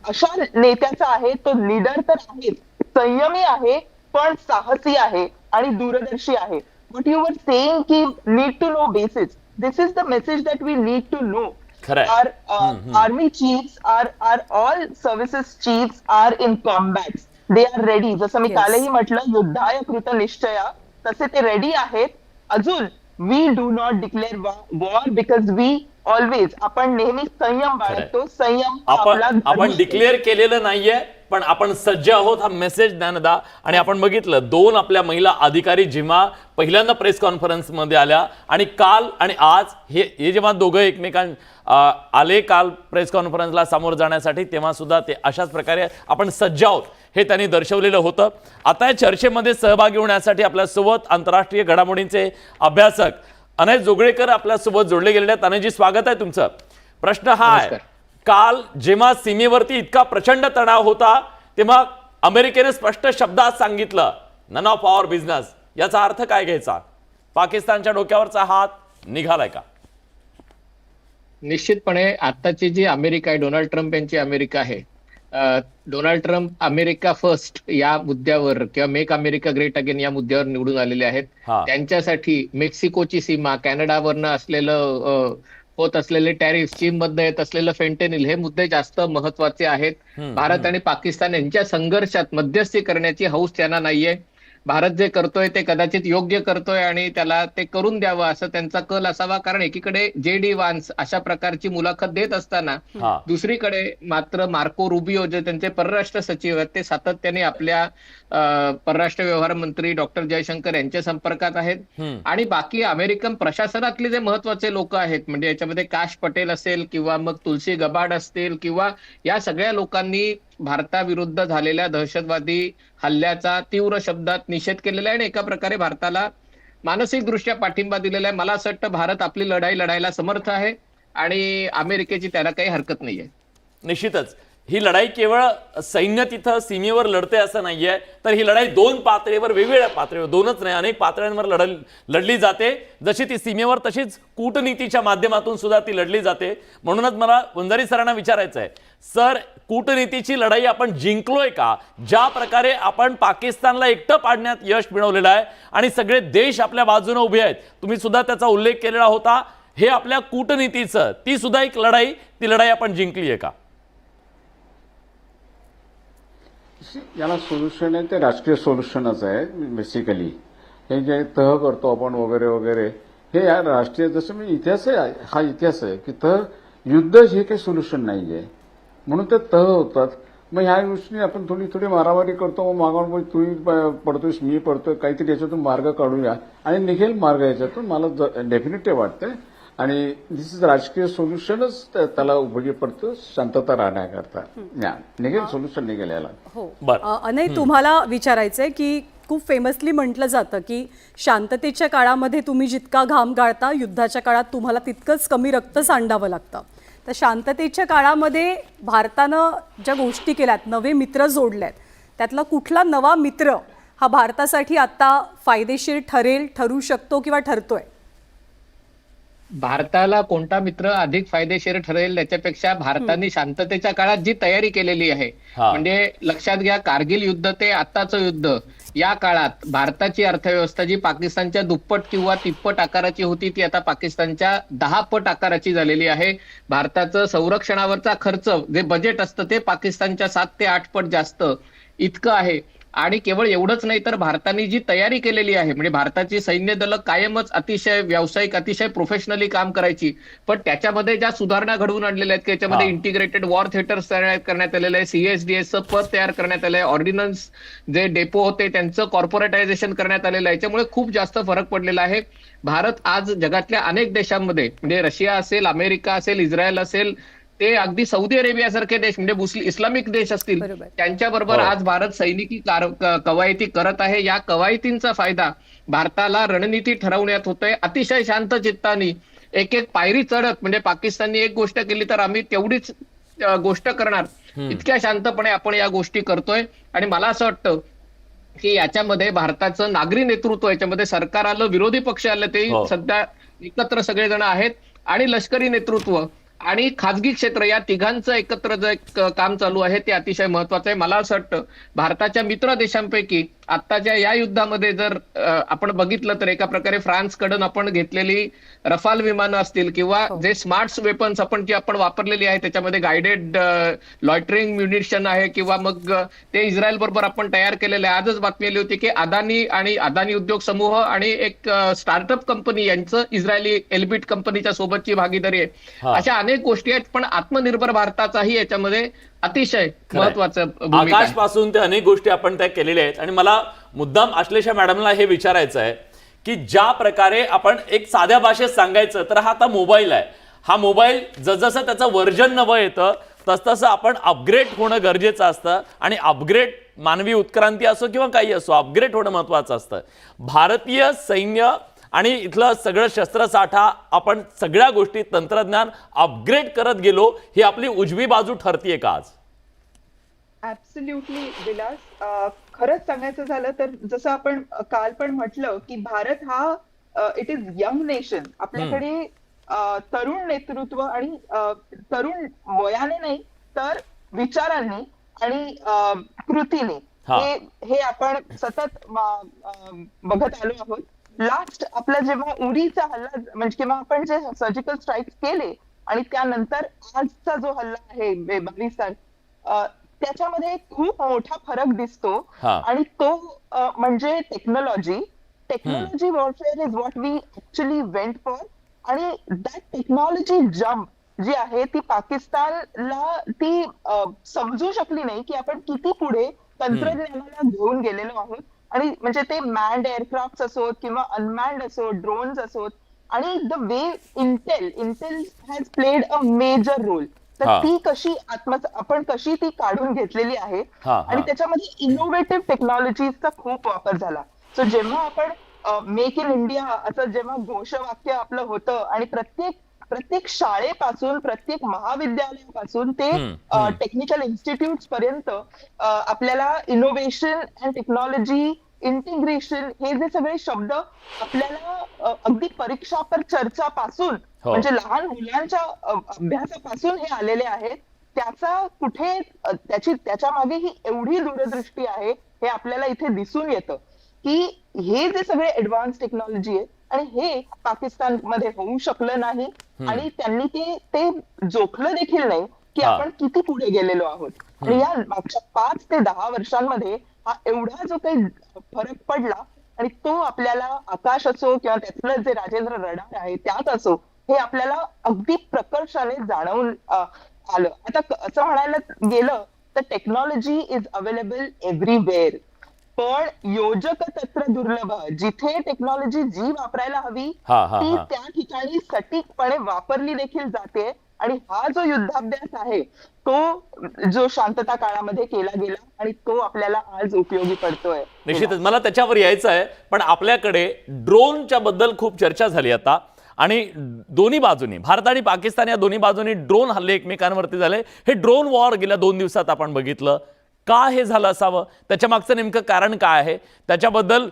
अशा नेत्याचा आहे, तो लीडर तर आहे, संयमी आहे, पण साहसी आहे आणि दूरदर्शी आहे. What you were saying ki need to know basis. This is the message that we need to know. Correct. Our army chiefs, our all services chiefs are in combats. They are ready. जसं मी कालही म्हटलं, युद्धाय कृत निश्चया, तसे ते ready आहेत. अजून we do not declare war because we always, आपण नेहमी संयम बाळगतो. संयम आपण डिक्लेअर केलेलं नाहीये, पण आपण सज्ज आहोत, हा मेसेज ज्ञानदा. आणि आपण बघितलं 2 आपल्या महिला अधिकारी जेव्हा पहिल्यांदा प्रेस कॉन्फरन्समध्ये आल्या, आणि काल आणि आज हे जेव्हा दोघं आले काल प्रेस कॉन्फरन्सला सामोरं जाण्यासाठी, तेव्हा सुद्धा ते अशाच प्रकारे आपण सज्ज आहोत हे त्यांनी दर्शवलेलं होतं. आता या चर्चेमध्ये सहभागी होण्यासाठी आपल्यासोबत आंतरराष्ट्रीय घडामोडींचे अभ्यासक अनय जोगळेकर आपल्यासोबत जोडले गेलेले आहेत. अनयजी, स्वागत आहे तुमचं. प्रश्न हा आहे, काल जेव्हा सीमेवरती इतका प्रचंड तणाव होता तेव्हा अमेरिकेने स्पष्ट शब्दात सांगितलं नन ऑफ आवर बिझनेस. याचा अर्थ काय घ्यायचा? पाकिस्तानच्या डोक्यावरचा हात निघालाय का? निश्चितपणे आताची जी अमेरिका आहे, डोनाल्ड ट्रम्प यांची अमेरिका आहे, डोनाल्ड ट्रम्प अमेरिका फर्स्ट या मुद्द्यावर किंवा मेक अमेरिका ग्रेट अगेन या मुद्द्यावर निवडून आलेले आहेत. त्यांच्यासाठी मेक्सिकोची सीमा, कॅनडावरनं असलेलं होत असलेले टॅरिफ, चीनमधनं येत असलेलं फेंटेनिल, हे मुद्दे जास्त महत्वाचे आहेत. भारत आणि पाकिस्तान यांच्या संघर्षात मध्यस्थी करण्याची हौस त्यांना नाहीये. भारत जे करतोय ते कदाचित योग्य करतोय आणि त्याला ते करून द्यावं असं त्यांचा कल असावा. कारण एकीकडे JD व्हान्स अशा प्रकारची मुलाखत देत असताना दुसरीकडे मात्र मार्को रुबियो जे त्यांचे परराष्ट्र सचिव आहेत, ते सातत्याने आपल्या परराष्ट्र व्यवहार मंत्री डॉक्टर जयशंकर यांच्या संपर्कात आहेत. आणि बाकी अमेरिकन प्रशासनातले जे महत्वाचे लोक आहेत, म्हणजे याच्यामध्ये काश पटेल असेल किंवा मग तुलसी गबाड असतील, किंवा या सगळ्या लोकांनी भारताविरुद्ध झालेल्या दहशतवादी हल्ल्याचा तीव्र शब्दात निषेध केलेला आहे आणि एका प्रकारे भारताला मानसिक दृष्ट्या पाठिंबा दिलेला आहे. मला असं वाटतं भारत आपली लढाई लढायला समर्थ आहे आणि अमेरिकेची त्याला काही हरकत नाहीये. निश्चितच ही लढाई केवळ सैन्य तिथं सीमेवर लढते असं नाहीये, तर ही लढाई 2 पातळीवर, वेगवेगळ्या पातळीवर, 2च नाही अनेक पातळ्यांवर लढली जाते. जशी ती सीमेवर तशीच कूटनीतीच्या माध्यमातून सुद्धा ती लढली जाते. म्हणूनच मला वंजारी सरांना विचारायचं आहे, सर, कूटनीतीची लढाई आपण जिंकलोय का? ज्या प्रकारे आपण पाकिस्तानला एकटं पाडण्यात यश मिळवलेलं आहे आणि सगळे देश आपल्या बाजूने उभे आहेत, तुम्ही सुद्धा त्याचा उल्लेख केलेला होता, हे आपल्या कूटनीतीचं ती सुद्धा एक लढाई, ती लढाई आपण जिंकली आहे का? याला सोल्युशन आहे ते राजकीय सोल्युशनच आहे. बेसिकली हे जे तह करतो आपण वगैरे वगैरे, हे या राष्ट्रीय, जसं मी इतिहास आहे, हा इतिहास आहे की युद्ध हे काही सोल्युशन नाही आहे, म्हणून ते तह होतात. मग ह्या गोष्टी आपण थोडी मारामारी करतो, मग मागावर तू पडतोयस, मी पडतोय, काहीतरी याच्यातून मार्ग काढूया आणि निघेल मार्ग याच्यातून, मला डेफिनेटली वाटतंय. आणि दिस इज राजकीय सोल्युशनच त्याला उपयोगी पडतं शांतता राहण्याकरता. निघेल सोल्युशन निघेल याला. हो, अनय, तुम्हाला विचारायचंय की खूप फेमसली म्हटलं जातं की शांततेच्या काळामध्ये तुम्ही जितका घाम गाळता, युद्धाच्या काळात तुम्हाला तितकंच कमी रक्त सांडावं लागतं. तर शांततेच्या काळामध्ये भारतानं ज्या गोष्टी केल्यात, नवे मित्र जोडलेत, त्यातला कुठला नवा मित्र हा भारतासाठी आता फायदेशीर ठरू शकतो किंवा ठरतोय? भारताला कोणता मित्र अधिक फायदेशीर ठरेल त्याच्यापेक्षा भारताने शांततेच्या काळात जी तयारी केलेली आहे, म्हणजे लक्षात घ्या, कारगिल युद्ध ते आत्ताचं युद्ध, या काळात भारताची अर्थव्यवस्था जी पाकिस्तानच्या दुप्पट किंवा तिप्पट आकाराची होती ती आता पाकिस्तानच्या 10 पट आकाराची झालेली आहे. भारताचं संरक्षणावरचा खर्च जे बजेट असतं ते पाकिस्तानच्या 7 ते 8 पट जास्त इतकं आहे. आणि केवळ एवढंच नाही तर भारताने जी तयारी केलेली आहे, म्हणजे भारताची सैन्य दलं कायमच अतिशय व्यावसायिक, अतिशय प्रोफेशनली काम करायची, पण त्याच्यामध्ये ज्या सुधारणा घडवून आणलेल्या आहेत, त्याच्यामध्ये इंटिग्रेटेड वॉर थिएटर्स तयार करण्यात आलेलं आहे, CSDSचं पद तयार करण्यात आलंय, ऑर्डिनन्स जे डेपो होते त्यांचं कॉर्पोरेटायझेशन करण्यात आलेलं आहे. याच्यामुळे खूप जास्त फरक पडलेला आहे. भारत आज जगातल्या अनेक देशांमध्ये, म्हणजे रशिया असेल, अमेरिका असेल, इस्रायल असेल, ते अगदी सौदी अरेबियासारखे देश, म्हणजे इस्लामिक देश असतील, त्यांच्याबरोबर आज भारत सैनिकी कवायती करत आहे. या कवायतींचा फायदा भारताला रणनीती ठरवण्यात होतोय. अतिशय शांत चित्ताने एक एक पायरी चढत, म्हणजे पाकिस्तानने एक गोष्ट केली तर आम्ही तेवढीच गोष्ट करणार, इतक्या शांतपणे आपण या गोष्टी करतोय. आणि मला असं वाटतं की याच्यामध्ये भारताचं नागरी नेतृत्व, याच्यामध्ये सरकार आलं, विरोधी पक्ष आलं, ते सध्या एकत्र सगळेजण आहेत, आणि लष्करी नेतृत्व आणि खाजगी क्षेत्र या तिघांचं एकत्र जे काम चालू आहे ते अतिशय महत्वाचं आहे. मला असं वाटतं भारताच्या मित्र देशांपैकी आत्ताच्या या युद्धामध्ये जर आपण बघितलं तर एका प्रकारे फ्रान्सकडून आपण घेतलेली रफाल विमानं असतील किंवा जे स्मार्ट वेपन्स आपण वापरलेली आहे, त्याच्यामध्ये गायडेड लॉयटरिंग म्युनिशन आहे, किंवा मग ते इस्रायल बरोबर आपण तयार केलेले आहे. आजच बातमी आली होती की अदानी उद्योग समूह आणि एक स्टार्टअप कंपनी यांचं इस्रायली एल्बिट कंपनीच्या सोबतची भागीदारी आहे. अशा अनेक गोष्टी आहेत, पण आत्मनिर्भर भारताचाही याच्यामध्ये अतिशय महत्वाचं भूमिका आहे. आकाशपासून ते अनेक गोष्टी आपण त्या केलेल्या आहेत. आणि मला मुद्दाम आश्लेषा मॅडमला हे विचारायचं आहे की ज्या प्रकारे आपण एक साध्या भाषेत सांगायचं तर हा आता मोबाईल आहे, हा मोबाईल जसजसं त्याचं वर्जन नवं येतं तसतसं आपण अपग्रेड होणं गरजेचं असतं. आणि अपग्रेड मानवी उत्क्रांती असो किंवा काही असो, अपग्रेड होणं महत्वाचं असतं. भारतीय सैन्य आणि इथलं सगळं शस्त्रसाठा, आपण सगळ्या गोष्टी, तंत्रज्ञान अपग्रेड करत गेलो, ही आपली उजवी बाजू ठरतीये का आज? ऍब्सोल्युटली विलास, खरंच सांगायचं झालं तर जसं आपण काल पण म्हटलं की भारत हा इट इज यंग नेशन. आपल्याकडे तरुण नेतृत्व आणि तरुण वयाने नाही तर विचारांनी आणि कृतीने हे आपण सतत बघत आलो आहोत. लास्ट आपला जेव्हा उरीचा हल्ला, म्हणजे किंवा आपण जे सर्जिकल स्ट्राईक केले आणि त्यानंतर आजचा जो हल्ला आहे 22 त्याच्यामध्ये खूप मोठा फरक दिसतो. आणि तो म्हणजे technology warfare is what we actually went for. आणि दॅट टेक्नॉलॉजी जम्प जी आहे ती पाकिस्तानला ती समजू शकली नाही की आपण किती पुढे तंत्रज्ञानाला घेऊन गेलेलो आहोत. आणि म्हणजे ते मॅन्ड एअरक्राफ्ट असोत किंवा अनमॅन्ड असोत, ड्रोन्स असोत, आणि the way intel has played a major role. तर ती कशी आपण कशी ती काढून घेतलेली आहे आणि त्याच्यामध्ये इनोव्हेटिव्ह टेक्नॉलॉजीचा खूप वापर झाला. सो जेव्हा आपण मेक इन इंडिया असं जेव्हा घोषवाक्य आपलं होतं आणि प्रत्येक शाळेपासून, प्रत्येक महाविद्यालयापासून ते टेक्निकल इन्स्टिट्यूट पर्यंत आपल्याला इनोव्हेशन अँड टेक्नॉलॉजी, इंटिग्रेशन हे जे सगळे शब्द आपल्याला अगदी परीक्षा पर चर्चा पासून, म्हणजे लहान मुलांच्या अभ्यासापासून हे आलेले आहेत. त्याच्या मागे ही एवढी दूरदृष्टी आहे हे आपल्याला इथे दिसून येतं की हे जे सगळे ऍडव्हान्स टेक्नॉलॉजी आहे आणि हे पाकिस्तानमध्ये होऊ शकलं नाही. आणि त्यांनी ते जोखलं देखील नाही की आपण किती पुढे गेलेलो आहोत. आणि या मागच्या 5 ते 10 वर्षांमध्ये हा एवढा जो काही फरक पडला आणि तो आपल्याला आकाश असो किंवा त्यातलं जे राजेंद्र रडार आहे त्यात असो, हे आपल्याला अगदी प्रकर्षाने जाणवून आलं. आता असं म्हणायला गेलं तर टेक्नॉलॉजी इज अवेलेबल एव्हरीवेअर, पण योजक तत्र दुर्लभ. जिथे टेक्नॉलॉजी जी वापरायला हवी ती त्या ठिकाणी सटीकपणे वापरली देखील जाते आणि हा जो युद्धाभ्यास आहे तो जो शांतता काळामध्ये केला गेला आणि तो आपल्याला आज उपयोगी पडतोय. निश्चितच मला त्याच्यावर यायचं आहे, पण आपल्याकडे ड्रोनच्या बद्दल खूप चर्चा झाली आता आणि दोन्ही बाजूनी भारत आणि पाकिस्तान या दोन्ही बाजूनी ड्रोन हल्ले एकमेकांवरती झाले. हे ड्रोन वॉर गेल्या 2 दिवसात आपण बघितलं. का हे झालं असावं, त्याच्या मागचं नेमकं कारण काय आहे त्याच्याबद्दल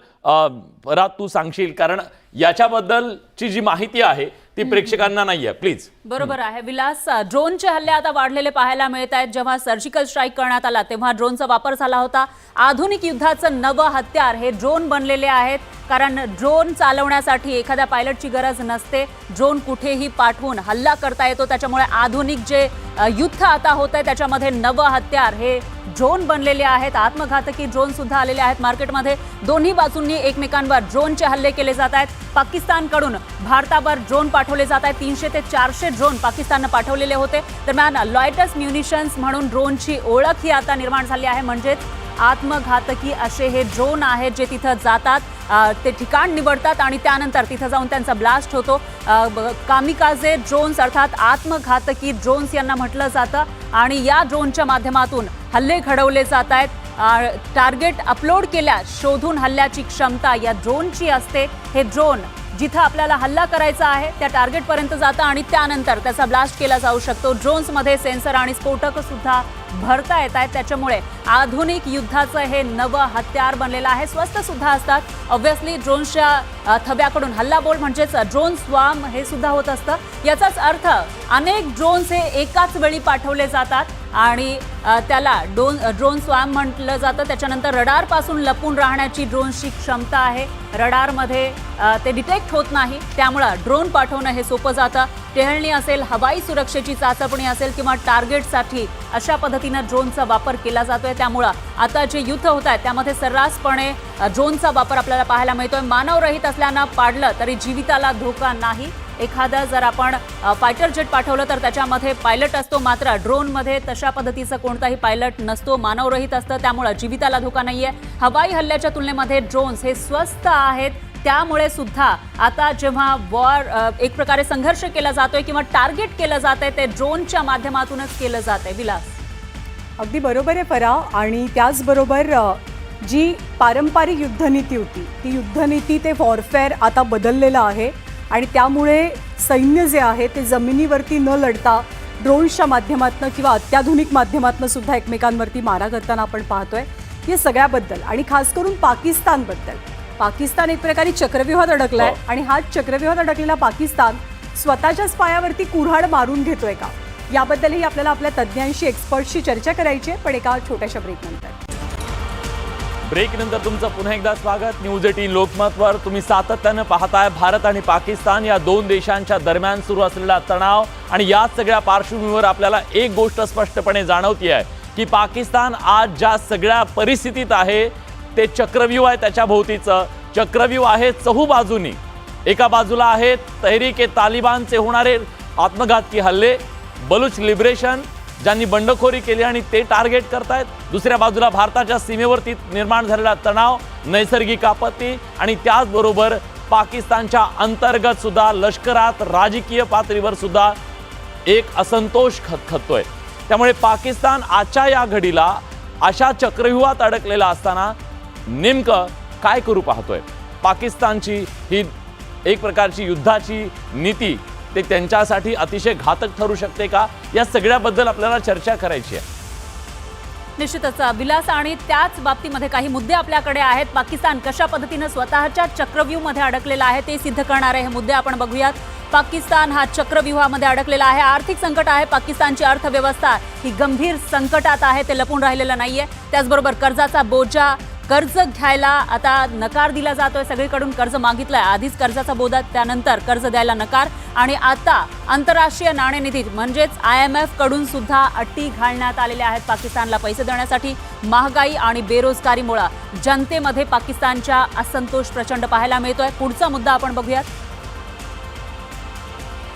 रात तू सांगशील, कारण याच्याबद्दलची जी माहिती आहे ती प्रेक्षकांना नाही आहे. प्लीज. बरोबर आहे विलास. ड्रोनचे हल्ले आता वाढलेले पाहायला मिळत आहेत. जेव्हा सर्जिकल स्ट्राईक करण्यात आला तेव्हा ड्रोनचा वापर झाला होता. आधुनिक युद्धाचं नवं हत्यार हे ड्रोन बनलेले आहेत, कारण ड्रोन चालवण्यासाठी एखाद्या पायलटची गरज नसते. ड्रोन कुठेही पाठवून हल्ला करता येतो. त्याच्यामुळे आधुनिक जे युद्ध आता होत आहे त्याच्यामध्ये नवं हत्यार हे ड्रोन बनलेले आहेत. आत्मघातकी ड्रोन सुद्धा आलेले आहेत मार्केटमध्ये. दोन्ही बाजूंनी एकमेकांवर ड्रोनचे हल्ले केले जात आहेत. पाकिस्तानकडून भारतावर ड्रोन पाठवले जात आहेत. 300 ते 400 ड्रोन पाकिस्ताननं पाठवलेले होते. दरम्यान लॉयटस म्युनिशन्स म्हणून ड्रोनची ओळख ही आता निर्माण झाली आहे. म्हणजेच आत्मघातकी असे हे ड्रोन आहेत जे तिथं जातात, ते ठिकाण निवडतात आणि त्यानंतर तिथं जाऊन त्यांचा ब्लास्ट होतो. कामिकाझे ड्रोन्स अर्थात आत्मघातकी ड्रोन्स यांना म्हटलं जातं आणि या ड्रोनच्या माध्यमातून हल्ले घडवले जात आहेत. टार्गेट अपलोड केल्यास शोधून हल्ल्याची क्षमता या ड्रोनची असते. हे ड्रोन जिथं आपल्याला हल्ला करायचा आहे त्या टार्गेटपर्यंत जातं आणि त्यानंतर त्याचा ब्लास्ट केला जाऊ शकतो. ड्रोन्समध्ये सेन्सर आणि स्फोटक सुद्धा भरता येत आहेत. त्याच्यामुळे आधुनिक युद्धाचं हे नवं हत्यार बनलेलं आहे. स्वस्त सुद्धा असतात. ऑब्व्हियसली ड्रोन्सच्या थव्याकडून हल्लाबोल म्हणजेच ड्रोन स्वाम हे सुद्धा होत असतं. याचाच अर्थ अनेक ड्रोन्स हे एकाच वेळी पाठवले जातात आणि त्याला ड्रोन स्वाम म्हटलं जातं. त्याच्यानंतर रडारपासून लपून राहण्याची ड्रोनची क्षमता आहे. रडारमध्ये ते डिटेक्ट होत नाही, त्यामुळं ड्रोन पाठवणं हे सोपं जातं. टेहळणी असेल, हवाई सुरक्षेची चाचपणी असेल किंवा टार्गेटसाठी अशा पद्धतीनं ड्रोनचा वापर केला जातोय. त्यामुळं आता जे युद्ध होत आहे त्यामध्ये सर्रासपणे ड्रोनचा वापर आपल्याला पाहायला मिळतोय. मानवरहित असल्यानं पाडलं तरी जीविताला धोका नाही. एखादा जर आपण फायटर जेट पाठवलं तर त्याच्यामध्ये पायलट असतो, मात्र ड्रोनमध्ये तशा पद्धतीचं कोणताही पायलट नसतो, मानवरहित असतं. त्यामुळं जीविताला धोका नाहीये. हवाई हल्ल्याच्या तुलनेमध्ये ड्रोन्स हे स्वस्त आहेत. त्यामुळे सुद्धा आता जेव्हा वॉर एक प्रकारे संघर्ष केला जातोय किंवा टार्गेट केलं जातंय ते ड्रोनच्या माध्यमातूनच केलं जातंय. विलास. अगदी बरोबर आहे परा. आणि त्याचबरोबर जी पारंपरिक युद्धनीती होती ती युद्धनीती ते वॉरफेअर आता बदललेलं आहे आणि त्यामुळे सैन्य जे आहे ते जमिनीवरती न लढता ड्रोन्सच्या माध्यमातून किंवा अत्याधुनिक माध्यमातून सुद्धा एकमेकांवरती मारा करताना आपण पाहतोय. या सगळ्याबद्दल आणि खास करून पाकिस्तानबद्दल, पाकिस्तान एक प्रकारे चक्रव्यूहात अडकलाय आणि हा चक्रव्यूहात अडकलेला पाकिस्तान स्वतःच्याच पायावरती कुऱ्हाड मारून घेतोय का, याबद्दलही आपल्याला आपल्या तज्ज्ञांशी, एक्सपर्टशी चर्चा करायची आहे. पण एका छोट्याशा ब्रेकनंतर तुमचं पुन्हा एकदा स्वागत. न्यूज 18 लोकमतवर तुम्ही सातत्यानं पाहताय भारत आणि पाकिस्तान या 2 देशांच्या दरम्यान सुरू असलेला तणाव आणि या सगळ्या पार्श्वभूमीवर आपल्याला एक गोष्ट स्पष्टपणे जाणवती आहे की पाकिस्तान आज ज्या सगळ्या परिस्थितीत आहे ते चक्रव्यूह आहे. त्याच्या भोवतीचं चक्रव्यूह आहे चहूबाजूनी. एका बाजूला आहेत तहरीक-ए-तालिबानचे होणारे आत्मघातकी हल्ले, बलूच लिबरेशन ज्यांनी बंडखोरी केली आणि ते टार्गेट करतायत. दुसऱ्या बाजूला भारताच्या सीमेवरती निर्माण झालेला तणाव, नैसर्गिक आपत्ती आणि त्याचबरोबर पाकिस्तानच्या अंतर्गत सुद्धा लष्करात राजकीय पातळीवर सुद्धा एक असंतोष खतखतोय. त्यामुळे पाकिस्तान आजच्या या घडीला अशा चक्रव्यूहात अडकलेला असताना नेमकं काय करू पाहतोय. पाकिस्तानची ही एक प्रकारची युद्धाची नीती ते त्यांच्यासाठी अतिशय घातक ठरू शकते का, या सगळ्याबद्दल आपल्याला चर्चा करायची आहे. निश्चितच विलास. आणि त्याच बाबतीमध्ये काही मुद्दे आपल्याकडे आहेत. पाकिस्तान कशा पद्धतीनं स्वतःच्या चक्रव्यूहमध्ये अडकलेला आहे ते सिद्ध करणारे हे मुद्दे आपण बघूयात. पाकिस्तान हा चक्रव्यूहामध्ये अडकलेला आहे. आर्थिक संकट आहे. पाकिस्तानची अर्थव्यवस्था ही गंभीर संकटात आहे, ते लपून राहिलेलं नाहीये. त्याचबरोबर कर्जाचा बोजा, कर्ज घ्यायला आता नकार दिला जातोय. सगळीकडून कर्ज मागितलंय, आधीच कर्जाचा बोजा, त्यानंतर कर्ज द्यायला नकार आणि आता आंतरराष्ट्रीय नाणेनिधी म्हणजेच IMF कडून सुद्धा अटी घालण्यात आलेल्या आहेत पाकिस्तानला पैसे देण्यासाठी. महागाई आणि बेरोजगारीमुळे जनतेमध्ये पाकिस्तानच्या असंतोष प्रचंड पाहायला मिळतोय. पुढचा मुद्दा आपण बघूयात.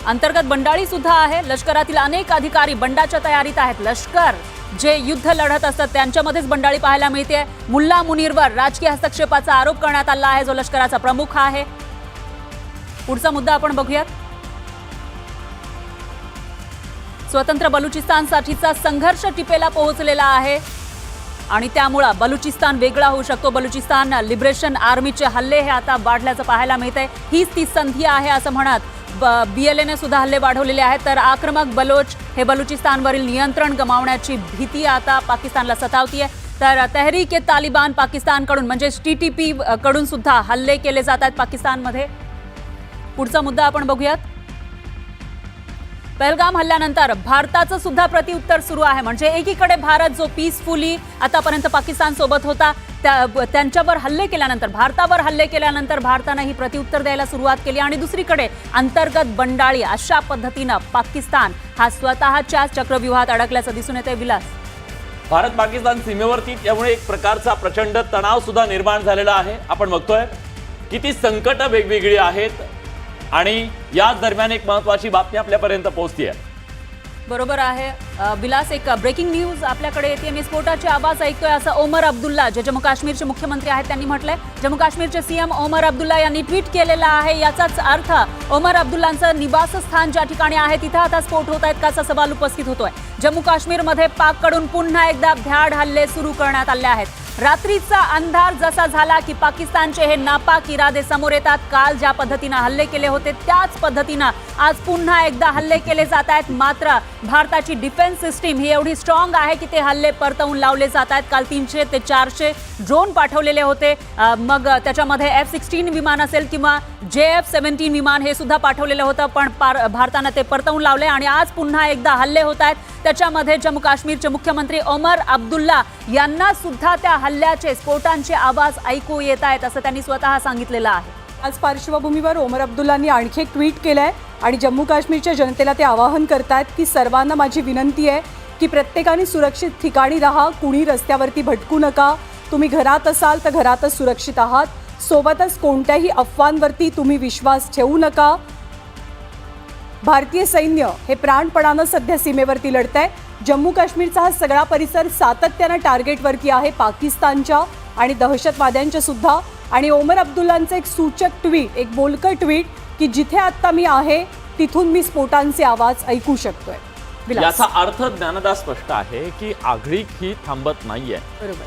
अंतर्गत बंडाळी सुद्धा आहे. लष्करातील अनेक अधिकारी बंडाच्या तयारीत आहेत. लष्कर जे युद्ध लढत असतात त्यांच्यामध्येच बंडाळी पाहायला मिळते. मुल्ला मुनीरवर राजकीय हस्तक्षेपाचा आरोप करण्यात आला आहे, जो लष्कराचा प्रमुख आहे. पुढचा मुद्दा आपण बघूयात. स्वतंत्र बलुचिस्तानसाठीचा संघर्ष टिपेला पोहोचलेला आहे आणि त्यामुळे बलुचिस्तान वेगळा होऊ शकतो. बलुचिस्तान लिबरेशन आर्मीचे हल्ले हे आता वाढल्याचं पाहायला मिळतंय. हीच ती संधी आहे असं म्हणत BLAने सुद्धा हल्ले वाढवलेले आहेत. तर आक्रमक बलोच हे बलुचिस्तानवरील नियंत्रण गमावण्याची भीती आता पाकिस्तानला सतावतीये. तर तहरीक-ए-तालिबान पाकिस्तानकडून म्हणजे TTP कडून सुद्धा हल्ले केले जात आहेत पाकिस्तानमध्ये. पुढचा मुद्दा आपण बघूयात. पहलगाम हल्ल्यानंतर भारताचं सुद्धा प्रत्युत्तर सुरू आहे. म्हणजे एकीकडे भारत जो पीसफुली आतापर्यंत पाकिस्तान सोबत होता त्यांच्यावर हल्ले केल्यानंतर भारतावर हल्ले केल्यानंतर भारतानं ही प्रत्युत्तर द्यायला सुरुवात केली आणि दुसरीकडे अंतर्गत बंडाळी अशा पद्धतीनं पाकिस्तान हा स्वतःच्या चक्रव्यूहात अडकल्याचं दिसून येतंय. विलास, भारत पाकिस्तान सीमेवरती त्यामुळे एक प्रकारचा प्रचंड तणाव सुद्धा निर्माण झालेला आहे. आपण बघतोय किती संकट वेगवेगळी आहेत आणि याच दरम्यान एक महत्वाची बातमी आपल्यापर्यंत पोहोचतीये. बरोबर आहे विलास, एक ब्रेकिंग न्यूज आपल्याकडे येते. मी स्फोटाचे आवाज ऐकतोय असं ओमर अब्दुल्ला जे जम्मू काश्मीरचे मुख्यमंत्री आहेत त्यांनी म्हटलंय. जम्मू काश्मीरचे CM ओमर अब्दुल्ला यांनी ट्विट केलेला आहे. याचाच अर्थ ओमर अब्दुल्लांचं निवासस्थान ज्या ठिकाणी आहे तिथं आता स्फोट होत आहेत का असा सवाल उपस्थित होतोय. जम्मू काश्मीरमध्ये पाककडून पुन्हा एकदा भ्याड हल्ले सुरू करण्यात आले आहेत. रात्रीचा अंधार जसा झाला की पाकिस्तानचे हे नापाक इरादे समोर येतात. काल ज्या पद्धतीनं हल्ले केले होते त्याच पद्धतीनं आज पुन्हा एकदा हल्ले केले जात आहेत. मात्र भारताची डिफेन्स सिस्टीम ही एवढी स्ट्रॉंग आहे की ते हल्ले परतवून लावले जात आहेत. काल 300 ते 400 ड्रोन पाठवलेले होते. मग त्याच्यामध्ये F-16 विमान असेल किंवा JF-17 विमान हे सुद्धा पाठवलेलं होतं, पण भारतानं ते परतवून लावले आणि आज पुन्हा एकदा हल्ले होत आहेत. त्याच्यामध्ये जम्मू काश्मीरचे मुख्यमंत्री ओमर अब्दुल्ला यांना सुद्धा त्या हल्ल्याचे स्फोटांचे आवाज ऐकू येत आहेत असं त्यांनी स्वतः सांगितलेलं आहे. आज पार्श्वभूमीवर ओमर अब्दुल्लांनी आणखी एक ट्विट केलंय आणि जम्मू काश्मीरच्या जनतेला ते आवाहन करतायत की सर्वांना माझी विनंती आहे की प्रत्येकाने सुरक्षित ठिकाणी राहा, कुणी रस्त्यावरती भटकू नका. तुम्ही घरात असाल तर घरातच सुरक्षित आहात. सोबतच कोणत्याही अफवांवरती तुम्ही विश्वास ठेवू नका. भारतीय सैन्य हे प्राणपणानं सध्या सीमेवरती लढतंय. जम्मू काश्मीरचा हा सगळा परिसर सातत्यानं टार्गेटवरती आहे पाकिस्तानच्या आणि दहशतवाद्यांच्या सुद्धा. आणि ओमर अब्दुल्लांचं एक सूचक ट्विट, एक बोलकर ट्विट की जिथे आता मी आहे तिथून मी स्फोटांचे आवाज ऐकू शकतोय. याचा अर्थ ज्ञानदा स्पष्ट आहे की आघाडीक ही थांबत नाहीये.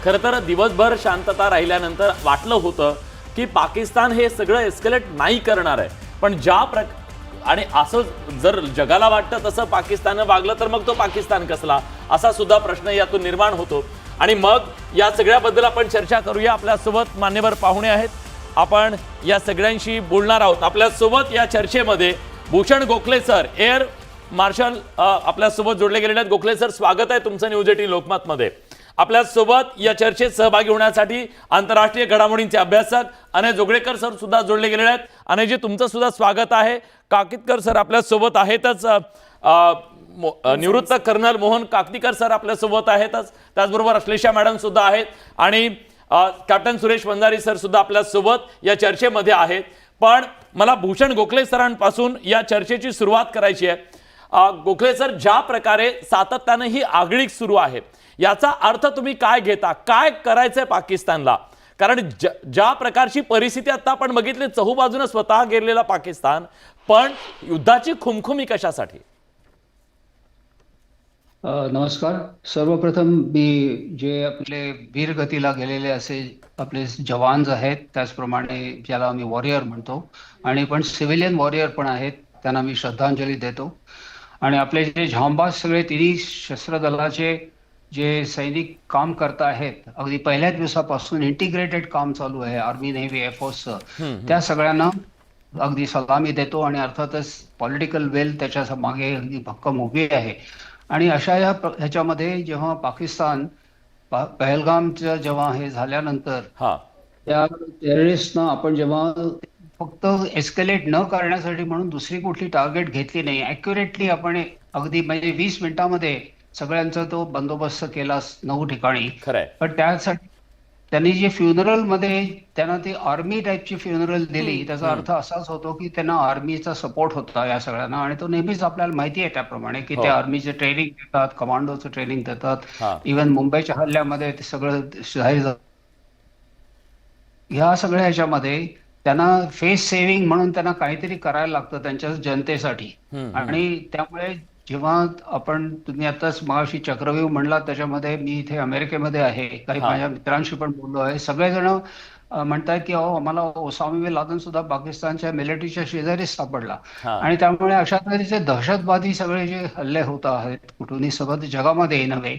खरं तर दिवसभर शांतता राहिल्यानंतर वाटलं होतं की पाकिस्तान हे सगळं एस्केलेट नाही करणार आहे, पण आणि असं जर जगाला वाटतं तसं पाकिस्ताननं वागलं तर मग तो पाकिस्तान कसला असा सुद्धा प्रश्न यातून निर्माण होतो. आणि मग या सगळ्याबद्दल आपण चर्चा करूया. आपल्यासोबत मान्यवर पाहुणे आहेत, आपण या सगळ्यांशी बोलणार आहोत. आपल्यासोबत या चर्चेमध्ये Bhushan Gokhale sir, air marshal आपल्यासोबत जोडले गेलेले आहेत. गोखले सर, स्वागत आहे तुमचं न्यूज 18 लोकमतमध्ये. आपल्यासोबत या चर्चेत सहभागी होण्यासाठी आंतरराष्ट्रीय घडामोडींचे अभ्यासक अनय जोगळेकर सर सुद्धा जोडले गेलेले आहेत. अनयजी, तुमचं सुद्धा स्वागत आहे. काकीतकर सर आपल्यासोबत आहेतच. निवृत्त कर्नल मोहन काकतीकर सर आपल्यासोबत आहेतच. त्याचबरोबर अश्लेषा मॅडम सुद्धा आहेत आणि कॅप्टन सुरेश वंजारी सर सुद्धा आपल्यासोबत या चर्चेमध्ये आहेत. पण मला भूषण गोखले सरांपासून या चर्चेची सुरुवात करायची आहे. गोखले सर, ज्या प्रकारे सातत्यानं ही आगळीक सुरू आहे याचा अर्थ तुम्ही काय घेता? काय करायचंय पाकिस्तानला? कारण ज्या प्रकारची परिस्थिती आता आपण बघितली, चहूबाजूने स्वतः गेलेला पाकिस्तान, पण युद्धाची खुमखुमी कशासाठी? नमस्कार. सर्वप्रथम मी जे आपले वीरगतीला गेलेले असे आपले जवान्स आहेत, त्याचप्रमाणे ज्याला आम्ही वॉरियर म्हणतो, आणि पण सिव्हिलियन वॉरियर पण आहेत, त्यांना मी श्रद्धांजली देतो. आणि आपले जे झांबाज सगळे तिन्ही शस्त्र दलाचे जे सैनिक काम करत आहेत, अगदी पहिल्या दिवसापासून इंटिग्रेटेड काम चालू आहे आर्मी, नेव्ही, एअरफोर्सचं, त्या सगळ्यांना अगदी सलामी देतो. आणि अर्थातच पॉलिटिकल वेल त्याच्या मागे अगदी भक्कम उभी आहे. आणि अशा ह्याच्यामध्ये जेव्हा पाकिस्तान पहलगामचं जेव्हा हे झाल्यानंतर त्या टेररिस्टनं आपण जेव्हा फक्त एस्केलेट न करण्यासाठी म्हणून दुसरी कुठली टार्गेट घेतली नाही, ॲक्युरेटली आपण अगदी म्हणजे 20 मिनिटांमध्ये सगळ्यांचा तो बंदोबस्त केला 9 ठिकाणी. पण त्यासाठी त्यांनी जे फ्युनरल मध्ये त्यांना ती आर्मी टाईपची फ्युनरल दिली, त्याचा अर्थ असाच होतो की त्यांना आर्मीचा सपोर्ट होता या सगळ्यांना. आणि तो नेहमीच आपल्याला माहिती आहे त्याप्रमाणे की ते आर्मीचे ट्रेनिंग देतात, कमांडोचं ट्रेनिंग देतात. इव्हन मुंबईच्या हल्ल्यामध्ये ते सगळं जाहीर झालं. ह्या सगळ्या ह्याच्यामध्ये त्यांना फेस सेव्हिंग म्हणून त्यांना काहीतरी करायला लागतं त्यांच्या जनतेसाठी. आणि त्यामुळे जेव्हा तुम्ही आताच मगाशी चक्रव्यूह म्हणला, त्याच्यामध्ये मी इथे अमेरिकेमध्ये आहे, काही माझ्या मित्रांशी पण बोललो आहे. सगळेजण म्हणतात की अहो, आम्हाला ओसामा बिन लादेन सुद्धा पाकिस्तानच्या मिलिटरीच्या शेजारीच सापडला. आणि त्यामुळे अशा तऱ्हेचे दहशतवादी सगळे जे हल्ले होत आहेत कुठूनही सगळं जगामध्ये नव्हे,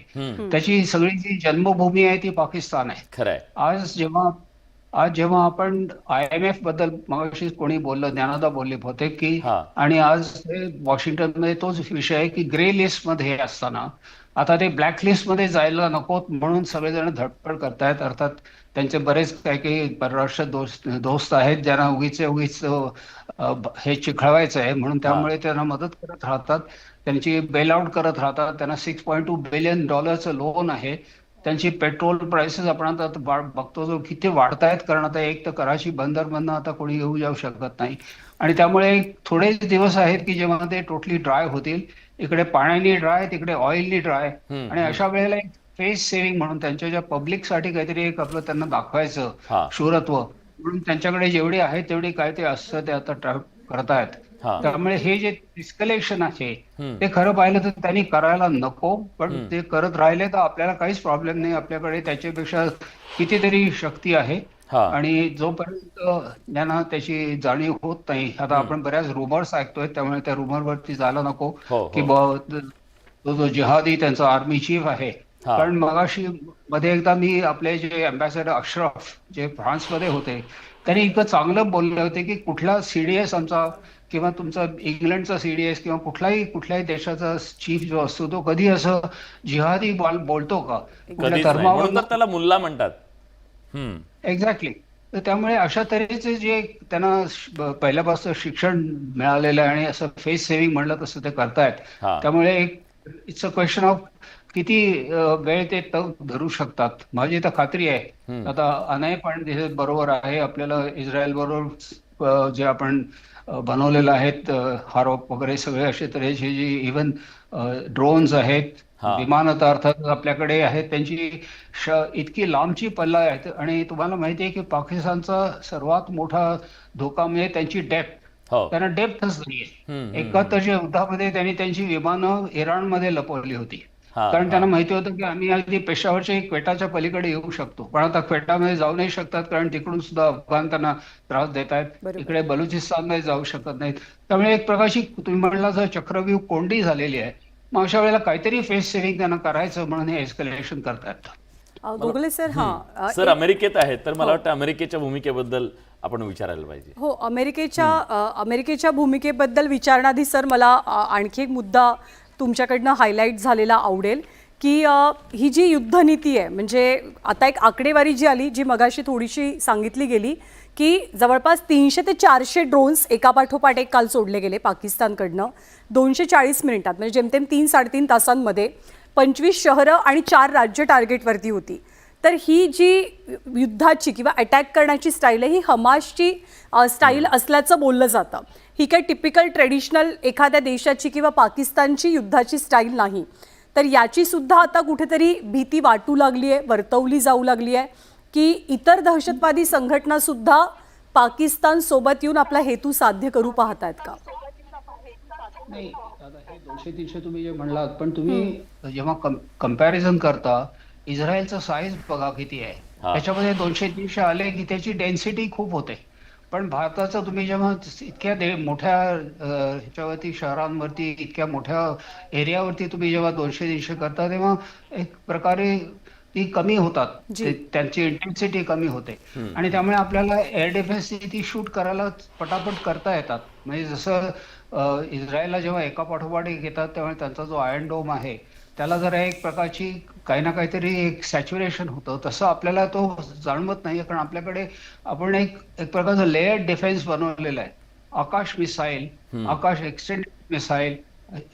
त्याची सगळी जी जन्मभूमी आहे ती पाकिस्तान आहे. खरंय. आज जेव्हा आपण IMF बद्दल मगाशी कोणी बोललं, ज्ञानदा बोलले होते की, आणि आज वॉशिंग्टनमध्ये तोच विषय आहे की ग्रे लिस्ट मध्ये असताना आता ते ब्लॅक लिस्ट मध्ये जायला नको म्हणून सगळेजण धडपड करतायत. अर्थात त्यांचे बरेच काही परराष्ट्र दोस्त आहेत ज्यांना उगीच हे चिखळवायचं आहे म्हणून त्यामुळे त्यांना मदत करत राहतात, त्यांची बेलआउट करत राहतात. त्यांना $6.2 बिलियन लोन आहे. त्यांची पेट्रोल प्राइसेस आपण आता बघतो जो किती वाढतायत, कारण आता एक तर कराची बंदरमधनं आता कोणी येऊ जाऊ शकत नाही. आणि त्यामुळे थोडेच दिवस आहेत की जेव्हा ते टोटली ड्राय होतील. इकडे पाण्याने ड्राय, तिकडे ऑइलनी ड्राय. आणि अशा वेळेला एक फेस सेव्हिंग म्हणून त्यांच्या ज्या पब्लिकसाठी काहीतरी एक आपलं त्यांना दाखवायचं शूरत्व म्हणून त्यांच्याकडे जेवढी आहे तेवढी काय ते असतं ते आता करतायत. त्यामुळे हे जे डिस्कलेक्शन आहे ते खरं पाहिलं तर त्यांनी करायला नको, पण ते करत राहिले तर आपल्याला काहीच प्रॉब्लेम नाही. आपल्याकडे त्याच्यापेक्षा कितीतरी शक्ती आहे. आणि जोपर्यंत त्यांना त्याची जाणीव होत नाही, आता आपण बऱ्याच रुमर्स ऐकतोय, त्यामुळे त्या रुमरवरती जायला नको की तो जो जिहादी त्यांचा आर्मी चीफ आहे. कारण मगाशी मध्ये एकदा मी आपले जे अँबॅसेडर अशरफ जे फ्रान्समध्ये होते त्यांनी इतकं चांगलं बोलले होते की कुठला CDS आमचा किंवा तुमचा इंग्लंडचा CDS किंवा कुठल्याही देशाचा चीफ जो असतो तो कधी असं जिहादी बोलतो का? धर्मावर त्याला मुल्ला म्हणतात. एक्झॅक्टली. तर त्यामुळे अशा तऱ्हेचे जे त्यांना पहिल्यापासून शिक्षण मिळालेलं आहे आणि असं फेस सेव्हिंग म्हणलं तसं ते करतायत. त्यामुळे इट्स अ क्वेश्चन ऑफ किती वेळ ते तग धरू शकतात. माझी तर खात्री आहे. आता अनय पण बरोबर आहे, आपल्याला इस्रायल बरोबर जे आपण बनवलेलं आहेत हारोप वगैरे सगळे असे तऱ्हेचे जे इव्हन ड्रोन्स आहेत, विमानं तर अर्थात आपल्याकडे आहेत, त्यांची इतकी लांबची पल्ला आहेत. आणि तुम्हाला माहिती आहे की पाकिस्तानचा सर्वात मोठा धोका म्हणजे त्यांची डेप्थ. त्यांना डेप्थच नाहीये. 71च्या युद्धामध्ये त्यांनी त्यांची विमानं इराणमध्ये लपवली होती, कारण त्यांना माहिती होतं की आम्ही अगदी पेशावरच्या क्वेटाच्या पलीकडे येऊ शकतो. पण आता क्वेटामध्ये जाऊ नाही शकतात, कारण तिकडून सुद्धा अफगाण त्यांना त्रास देत आहेत. इकडे बलुचिस्तानमध्ये जाऊ शकत नाहीत. त्यामुळे एक प्रकारची तुम्ही म्हणला जर चक्रव्यूह कोंडी झालेली आहे. मग अशा वेळेला काहीतरी फेस सेव्हिंग त्यांना करायचं म्हणून हे एस्केलेशन करतायत. गोगले सर, सर अमेरिकेत आहेत तर मला वाटतं अमेरिकेच्या भूमिकेबद्दल आपण विचारायला पाहिजे. हो, अमेरिकेच्या भूमिकेबद्दल विचारण्याआधी सर मला आणखी एक मुद्दा तुमच्याकडनं हायलाईट झालेला आवडेल की ही जी युद्धनीती आहे, म्हणजे आता एक आकडेवारी जी आली जी मगाशी थोडीशी सांगितली गेली की जवळपास 300 ते 400 ड्रोन्स एकापाठोपाठ एक काल सोडले गेले पाकिस्तानकडनं 240 मिनिटात, म्हणजे जेमतेम 3-3.5 तासांमध्ये 25 शहरं आणि 4 राज्य टार्गेटवरती होती. तर ही जी युद्धाची किंवा अटॅक करण्याची स्टाईल आहे ही हमासची स्टाईल असल्याचं बोललं जातं. ही काही टिपिकल ट्रेडिशनल एखाद्या देशाची किंवा पाकिस्तानची युद्धाची स्टाईल नाही. तर याची सुद्धा आता कुठेतरी भीती वाटू लागली आहे, वर्तवली जाऊ लागली आहे की इतर दहशतवादी संघटना सुद्धा पाकिस्तान सोबत येऊन आपला हेतू साध्य करू पाहतायत का? नाही, आता हे 200-300 तुम्ही जे म्हणलात, पण तुम्ही जेव्हा कम्पॅरिझन करता इस्रायलचं साईज बघा किती आहे. त्याच्यामध्ये 200-300 आले की त्याची डेन्सिटी खूप होते. पण भारताचं तुम्ही जेव्हा इतक्या मोठ्या ह्याच्यावरती शहरांवरती इतक्या मोठ्या एरियावरती तुम्ही जेव्हा 200-300 करता तेव्हा एक प्रकारे ती कमी होतात, त्यांची इंटेन्सिटी कमी होते. आणि त्यामुळे आपल्याला एअर डिफेन्स ती शूट करायला पटापट करता येतात. म्हणजे जसं इस्रायलला जेव्हा एका पाठोपाठ येतात तेव्हा त्यांचा जो आयर्न डोम आहे त्याला जरा एक प्रकारची काही ना काहीतरी एक सॅच्युरेशन होतं, तसं आपल्याला तो जाणवत नाही. कारण आपल्याकडे आपण एक प्रकारचं लेअर्ड डिफेन्स बनवलेला आहे. आकाश मिसाईल, आकाश एक्सटेंडेड मिसाईल,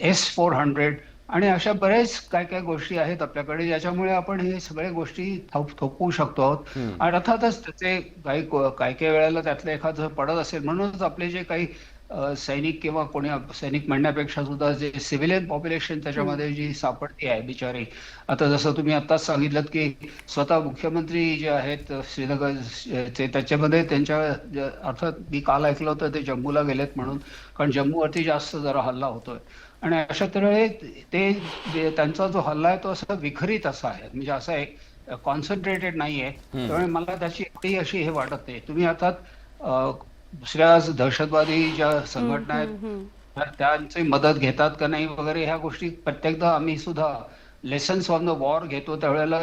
S-400 आणि अशा बरेच काय गोष्टी आहेत आपल्याकडे ज्याच्यामुळे आपण हे सगळ्या गोष्टी थोपवू शकतो आहोत. आणि अर्थातच त्याचे काही वेळेला त्यातलं एखादं पडत असेल म्हणूनच आपले जे काही सैनिक किंवा कोणी सैनिक म्हणण्यापेक्षा सुद्धा जे सिव्हिलियन पॉप्युलेशन त्याच्यामध्ये जी सापडते आहे बिचारी. आता जसं तुम्ही आत्ताच सांगितलं की स्वतः मुख्यमंत्री जे आहेत श्रीनगर ते त्याच्यामध्ये त्यांच्या अर्थात मी काल ऐकलं होतं ते जम्मूला गेलेत म्हणून, कारण जम्मूवरती जास्त जरा हल्ला होतोय. आणि अशा तऱ्हे ते त्यांचा जो हल्ला आहे तो असा विखरित असा आहे, म्हणजे असा एक कॉन्सन्ट्रेटेड नाहीये. त्यामुळे मला त्याची एवढी अशी हे वाटत नाही. तुम्ही आता दुसऱ्या दहशतवादी ज्या संघटना आहेत त्यांची मदत घेतात का नाही वगैरे ह्या गोष्टी प्रत्येकदा आम्ही सुद्धा लेसन्स ऑफ द वॉर घेतो त्यावेळेला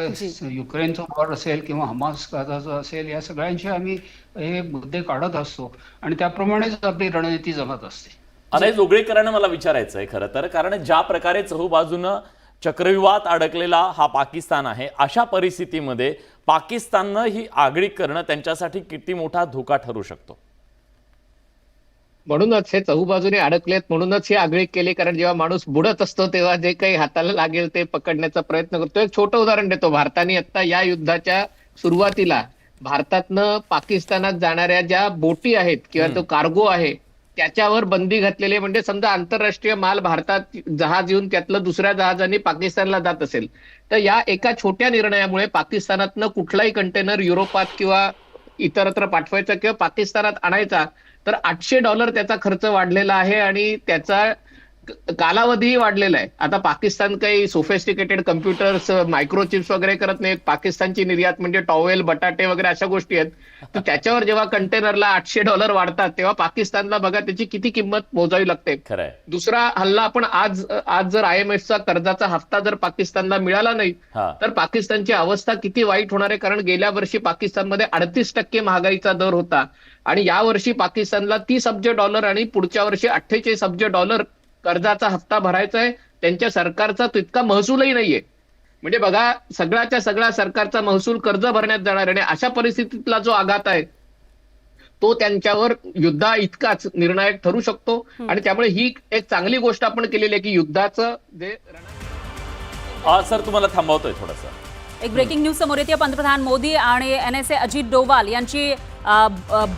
युक्रेनचं वॉर असेल किंवा हमास गाझाचं असेल या सगळ्यांचे आम्ही हे मुद्दे काढत असतो आणि त्याप्रमाणेच आपली रणनीती जमत असते. अनय जोगळेकरांना मला विचारायचं आहे खरं तर, कारण ज्या प्रकारे चहूबाजूनं चक्रव्यूहात अडकलेला हा पाकिस्तान आहे, अशा परिस्थितीमध्ये पाकिस्ताननं ही आगळीक करणं त्यांच्यासाठी किती मोठा धोका ठरू शकतो? म्हणूनच हे चहूबाजूने अडकलेत, म्हणूनच हे आगळीक केली. कारण जेव्हा माणूस बुडत असतो तेव्हा जे काही हाताला लागेल ते पकडण्याचा प्रयत्न करतो. एक छोटं उदाहरण देतो. भारताने आता या युद्धाच्या सुरुवातीला भारतातनं पाकिस्तानात जाणाऱ्या ज्या बोटी आहेत किंवा तो कार्गो आहे त्याच्यावर बंदी घातलेली. म्हणजे समजा आंतरराष्ट्रीय माल भारतात जहाज येऊन त्यातलं दुसऱ्या जहाजाने पाकिस्तानला जात असेल तर या एका छोट्या निर्णयामुळे पाकिस्तानातनं कुठलाही कंटेनर युरोपात किंवा इतरत्र पाठवायचा किंवा पाकिस्तानात आणायचा तर $800 त्याचा खर्च वाढलेला आहे आणि त्याचा कालावधीही वाढलेला आहे. आता पाकिस्तान काही सोफिस्टिकेटेड कम्प्युटर्स मायक्रोचिप्स वगैरे करत नाहीत. पाकिस्तानची निर्यात म्हणजे टॉवेल बटाटे वगैरे अशा गोष्टी आहेत. तर त्याच्यावर जेव्हा कंटेनरला $800 वाढतात तेव्हा पाकिस्तानला बघा त्याची किती किंमत मोजावी लागते. दुसरा हल्ला आपण आज जर IMFचा कर्जाचा हप्ता जर पाकिस्तानला मिळाला नाही तर पाकिस्तानची अवस्था किती वाईट होणार आहे. कारण गेल्या वर्षी पाकिस्तानमध्ये 38% महागाईचा दर होता आणि यावर्षी पाकिस्तानला $30 अब्ज आणि पुढच्या वर्षी $48 अब्ज कर्जाचा हप्ता भरायचा आहे. त्यांच्या सरकारचा तितका महसूलही नाहीये. म्हणजे बघा सगळ्याच्या सगळा सरकारचा महसूल कर्ज भरण्यात जाणार आहे. आणि अशा परिस्थितीतला जो आघात आहे तो त्यांच्यावर युद्धा इतकाच निर्णायक ठरू शकतो. आणि त्यामुळे ही एक चांगली गोष्ट आपण केलेली आहे की युद्धाचं जे सर तुम्हाला थांबवतोय थोडंसं. एक ब्रेकिंग न्यूज समोर येते. पंतप्रधान मोदी आणि NSA अजित डोवाल यांची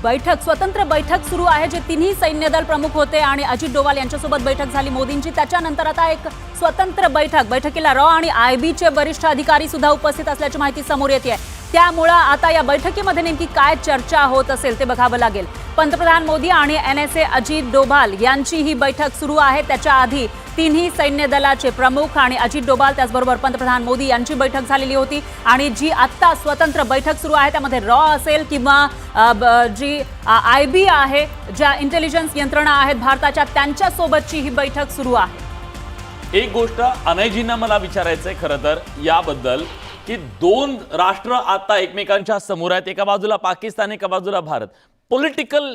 बैठक, स्वतंत्र बैठक सुरू आहे. जे तिन्ही सैन्य दल प्रमुख होते आणि अजित डोवाल यांच्यासोबत बैठक झाली मोदींची. त्याच्यानंतर आता एक स्वतंत्र बैठकीला रॉ आणि IB चे वरिष्ठ अधिकारी सुद्धा उपस्थित असल्याची माहिती समोर येते. त्यामुळे आता या बैठकीमध्ये नेमकी काय चर्चा होत असेल ते बघावं लागेल. पंतप्रधान मोदी आणि NSA अजित डोभाल यांची ही बैठक सुरू आहे. त्याच्या आधी तिन्ही सैन्य दलाचे प्रमुख आणि अजित डोभाल त्याचबरोबर पंतप्रधान मोदी यांची बैठक झालेली होती. आणि जी आत्ता स्वतंत्र बैठक सुरू आहे त्यामध्ये रॉ असेल किंवा जी IB आहे, ज्या इंटेलिजन्स यंत्रणा आहेत भारताच्या, त्यांच्यासोबतची ही बैठक सुरू आहे. एक गोष्ट अनयजींना मला विचारायचंय खरं तर याबद्दल की दोन राष्ट्र आता एकमेकांच्या समोर आहेत. एका बाजूला पाकिस्तान, एका बाजूला भारत. पॉलिटिकल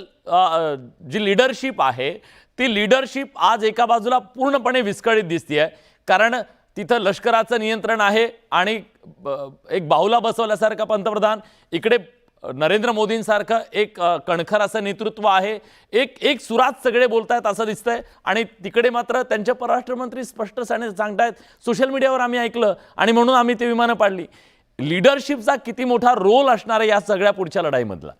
जी लिडरशिप आहे ती लिडरशिप आज एका बाजूला पूर्णपणे विस्कळीत दिसतेय. कारण तिथं लष्कराचं नियंत्रण आहे आणि एक बाहुला बसवल्यासारखा पंतप्रधान, इकडे नरेंद्र मोदींसारखं एक कणखर असं नेतृत्व आहे. एक सुरात सगळे बोलतायत असं दिसतंय. आणि तिकडे मात्र त्यांचे परराष्ट्र मंत्री स्पष्टपणे सांगतायत, सोशल मीडियावर आम्ही ऐकलं आणि म्हणून आम्ही ते विमानं पाडली. लीडरशिपचा किती मोठा रोल असणार आहे या सगळ्या पुढच्या लढाईमधला?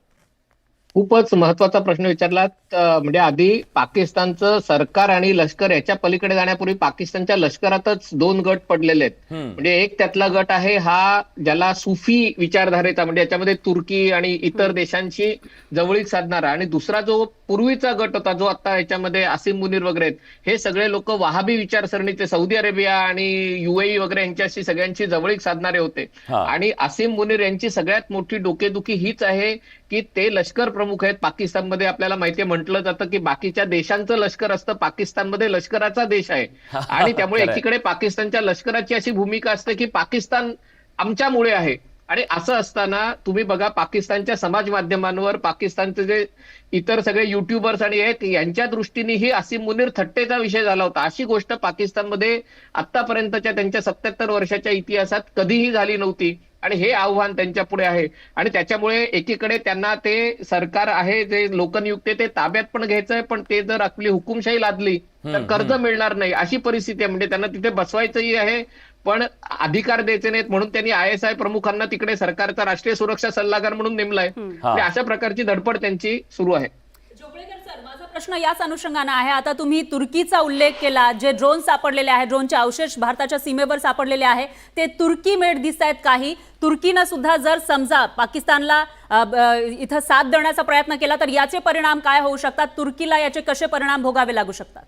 खूपच महत्वाचा प्रश्न विचारलात. म्हणजे आधी पाकिस्तानचं सरकार आणि लष्कर याच्या पलीकडे जाण्यापूर्वी पाकिस्तानच्या लष्करातच 2 गट पडलेले आहेत. म्हणजे एक त्यातला गट आहे हा ज्याला सुफी विचारधारेचा, म्हणजे याच्यामध्ये तुर्की आणि इतर देशांशी जवळीक साधणारा, आणि दुसरा जो पूर्वीचा गट होता जो आता याच्यामध्ये आसिम मुनीर वगैरे आहेत, हे सगळे लोक वहाबी विचारसरणीचे, सौदी अरेबिया आणि UAE वगैरे यांच्याशी सगळ्यांची जवळीक साधणारे होते. आणि आसिम मुनीर यांची सगळ्यात मोठी डोकेदुखी हीच आहे की ते लष्कर प्रमुख आहेत पाकिस्तानमध्ये. आपल्याला माहितीये, म्हटलं जातं की बाकीच्या देशांचं लष्कर असतं, पाकिस्तानमध्ये लष्कराचा देश आहे. आणि त्यामुळे एकीकडे पाकिस्तानच्या लष्कराची अशी भूमिका असते की पाकिस्तान आमच्यामुळे आहे. आणि असं असताना तुम्ही बघा पाकिस्तानच्या समाज माध्यमांवर पाकिस्तानचे जे इतर सगळे युट्यूबर्स आणि आहेत यांच्या दृष्टीनेही आसिम मुनीर थट्टेचा विषय झाला होता. अशी गोष्ट पाकिस्तानमध्ये आतापर्यंतच्या त्यांच्या 77 वर्षाच्या इतिहासात कधीही झाली नव्हती. आणि हे आव्हान त्यांच्या पुढे आहे. आणि त्याच्यामुळे एकीकडे त्यांना ते सरकार आहे जे लोकनियुक्त ते ताब्यात पण घ्यायचंय, पण ते जर आपली हुकुमशाही लादली तर कर्ज मिळणार नाही अशी परिस्थिती आहे. म्हणजे त्यांना तिथे बसवायचंही आहे पण अधिकार द्यायचे नाहीत, म्हणून त्यांनी ISI प्रमुखांना तिकडे सरकारचा राष्ट्रीय सुरक्षा सल्लागार म्हणून नेमलाय. अशा प्रकारची धडपड त्यांची सुरू आहे. माझा प्रश्न याच अनुषंगाने आहे. आता तुम्ही तुर्कीचा उल्लेख केला. जे ड्रोन सापडलेले आहेत, ड्रोनचे अवशेष भारताच्या सीमेवर सापडलेले आहे, ते तुर्की मेड दिसत आहेत. काही तुर्कीनं सुद्धा जर समजा पाकिस्तानला इथं साथ देण्याचा प्रयत्न केला तर याचे परिणाम काय होऊ शकतात? तुर्कीला याचे कसे परिणाम भोगावे लागू शकतात?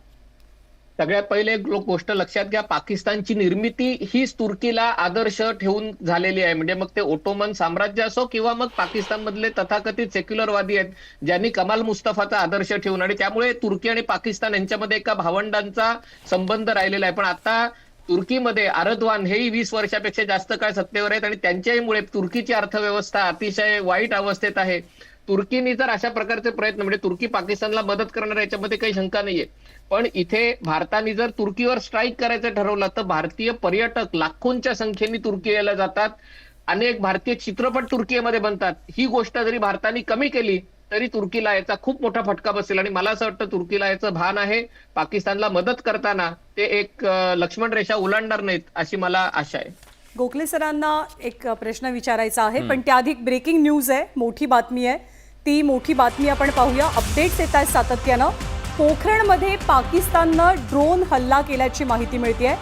सगळ्यात पहिले एक गोष्ट लक्षात घ्या, पाकिस्तानची निर्मिती हीच तुर्कीला आदर्श ठेवून झालेली आहे. म्हणजे मग ते ओटोमन साम्राज्य असो किंवा मग पाकिस्तानमधले तथाकथित सेक्युलरवादी आहेत ज्यांनी कमाल मुस्तफाचा आदर्श ठेवून, आणि त्यामुळे तुर्की आणि पाकिस्तान यांच्यामध्ये एका भावंडांचा संबंध राहिलेला आहे. पण आता तुर्कीमध्ये अर्दवान हेही 20 वर्षापेक्षा जास्त काळ सत्तेवर आहेत आणि त्यांच्यामुळे तुर्कीची अर्थव्यवस्था अतिशय वाईट अवस्थेत आहे. तुर्कीने जर अशा प्रकारचे प्रयत्न, म्हणजे तुर्की पाकिस्तानला मदत करणार याच्यामध्ये काही शंका नाहीये, पण इथे भारताने जर तुर्कीवर स्ट्राईक करायचं ठरवलं तर भारतीय पर्यटक लाखोंच्या संख्येने तुर्कीला जातात. अनेक भारतीय चित्रपट तुर्कीमध्ये बनतात. ही गोष्ट जरी भारताने कमी केली तरी तुर्कीला याचा खूप मोठा फटका बसेल, आणि मला असं वाटतं तुर्कीला याचं भान आहे. पाकिस्तानला मदत करताना ते एक लक्ष्मण रेषा ओलांडणार नाहीत अशी मला आशा आहे. गोखले सरांना एक प्रश्न विचारायचा आहे, पण त्याआधी ब्रेकिंग न्यूज आहे, मोठी बातमी आहे. ती मोठी बातमी आपण पाहूया. अपडेट्स येत आहेत सातत्यानं. पोखरणमध्ये पाकिस्ताननं ड्रोन हल्ला केल्याची माहिती मिळते.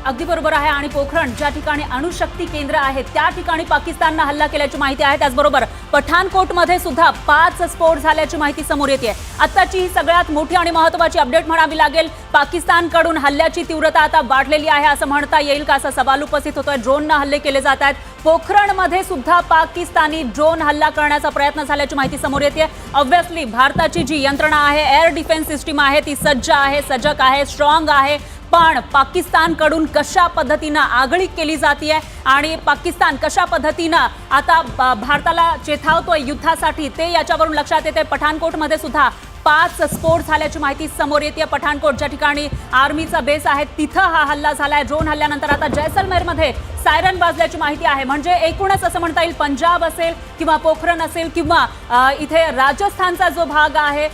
अगदी बरोबर आहे. आणि पोखरण ज्या ठिकाणी अणुशक्ती केंद्र आहे त्या ठिकाणी पाकिस्ताननं हल्ला केल्याची माहिती आहे. त्याचबरोबर पठाणकोटमध्ये सुद्धा 5 स्फोट झाल्याची माहिती समोर येते. आत्ताची ही सगळ्यात मोठी आणि महत्त्वाची अपडेट म्हणावी लागेल. पाकिस्तानकडून हल्ल्याची तीव्रता आता वाढलेली आहे असं म्हणता येईल का, असा सवाल उपस्थित होतोय. ड्रोननं हल्ले केले जात आहेत. पोखरणमध्ये सुद्धा पाकिस्तानी ड्रोन हल्ला करण्याचा प्रयत्न झाल्याची माहिती समोर येते. ऑब्व्हियसली भारताची जी यंत्रणा आहे, एअर डिफेन्स सिस्टीम आहे, ती सज्ज आहे, सजग आहे, स्ट्रॉंग आहे. पण पाकिस्तानकडून कशा पद्धतीनं आगळीक केली जाते आणि पाकिस्तान कशा पद्धतीनं आता भारताला चेतावतोय युद्धासाठी ते याच्यावरून लक्षात येते. पठाणकोटमध्ये सुद्धा 5 स्फोट झाल्याची माहिती समोर येते. पठाणकोट ज्या ठिकाणी आर्मीचा बेस आहे तिथं हा हल्ला झालाय. ड्रोन हल्ल्यानंतर आता जैसलमेरमध्ये सायरन वाजल्याची माहिती आहे. म्हणजे एकूणच असं म्हणता येईल पंजाब असेल किंवा पोखरण असेल किंवा इथे राजस्थानचा जो भाग आहे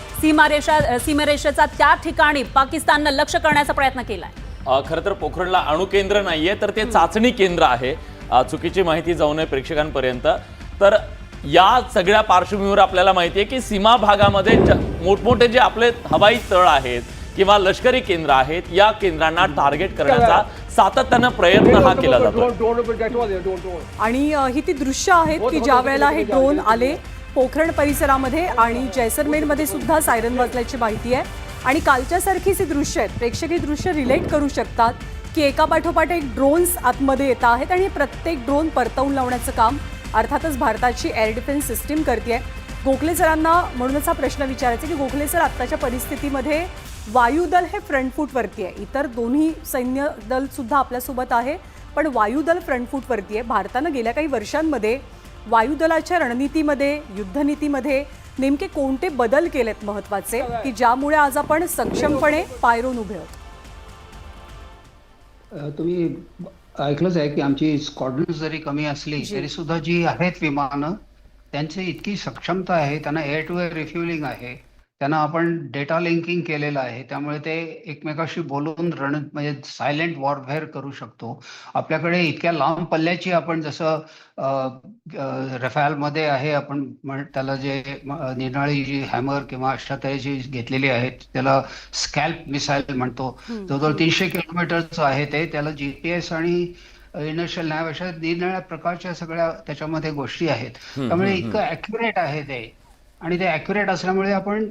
सीमारेषेचा त्या ठिकाणी पाकिस्ताननं लक्ष करण्याचा प्रयत्न केलाय. खरं तर पोखरणला अणुकेंद्र नाहीये तर ते चाचणी केंद्र आहे. चुकीची माहिती जाऊ नये प्रेक्षकांपर्यंत. तर या सगळ्या पार्श्वभूमीवर आपल्याला माहिती आहे की सीमा भागामध्ये मोठमोठे जे आपले हवाई तळ आहेत किंवा लष्करी केंद्र आहेत या केंद्रांना टार्गेट करण्याचा सातत्यानं प्रयत्न हा केला जातो. आणि ही ती दृश्य आहेत की ज्या वेळेला हे ड्रोन आले पोखरण परिसरामध्ये आणि जैसलमेरमध्ये सुद्धा सायरन वाजल्याची माहिती आहे. आणि कालच्यासारखीच ही दृश्य आहेत. प्रेक्षक ही दृश्य रिलेट करू शकतात की एकापाठोपाठ एक ड्रोन्स आतमध्ये येत आहेत आणि प्रत्येक ड्रोन परतवून लावण्याचं काम अर्थातच भारताची एअर डिफेन्स सिस्टीम करते. गोखले सरांना म्हणूनच हा प्रश्न विचारायचा की गोखले सर, आत्ताच्या परिस्थितीमध्ये वायुदल हे फ्रंट फूटवरती आहे. इतर दोन्ही सैन्य दल सुद्धा आपल्यासोबत आहे, पण वायुदल फ्रंट फूटवरती आहे. भारतानं गेल्या काही वर्षांमध्ये वायुदलाच्या रणनीतीमध्ये, युद्धनीतीमध्ये नेमके कोणते बदल केलेत महत्त्वाचे की ज्यामुळे आज आपण सक्षमपणे पायरोन उभे आहोत? तुम्ही ऐकलंच आहे की आमची स्क्वॉड्रन्स जरी कमी असली तरी सुद्धा जी आहेत विमानं त्यांची इतकी सक्षमता आहे, त्यांना एअर टू एअर रिफ्युलिंग आहे, त्यांना आपण डेटा लिंकिंग केलेलं आहे, त्यामुळे ते एकमेकाशी बोलून म्हणजे सायलेंट वॉरफेअर करू शकतो. आपल्याकडे इतक्या लांब पल्ल्याची आपण जसं रफालमध्ये आहे, आपण त्याला जे निराळी जी हॅमर किंवा अशा तऱ्हेची घेतलेली आहेत त्याला स्कॅल्प मिसाईल म्हणतो. जवळजवळ 300 किलोमीटरचं आहे ते. त्याला GPS आणि इनर्शियल नॅव्ह अशा निरनिराळ्या प्रकारच्या सगळ्या त्याच्यामध्ये गोष्टी आहेत. त्यामुळे इतकं ॲक्युरेट आहे ते. आणि ते ॲक्युरेट असल्यामुळे आपण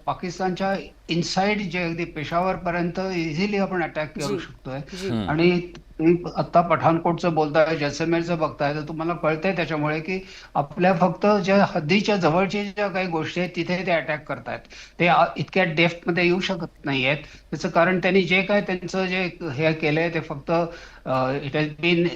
पाकिस्तानच्या इनसाइड जे अगदी पेशावर पर्यंत इझिली आपण अटॅक करू शकतोय. आणि तुम्ही आता पठाणकोटचं बोलताय, जैसलमेरचं बघताय, तर तुम्हाला कळतंय त्याच्यामुळे की आपल्या फक्त ज्या हद्दीच्या जवळच्या ज्या काही गोष्टी आहेत तिथे ते अटॅक करतायत. ते इतक्या डेप्थमध्ये येऊ शकत नाहीयेत. त्याचं कारण त्यांनी जे काय त्यांचं जे हे केलंय ते फक्त it has been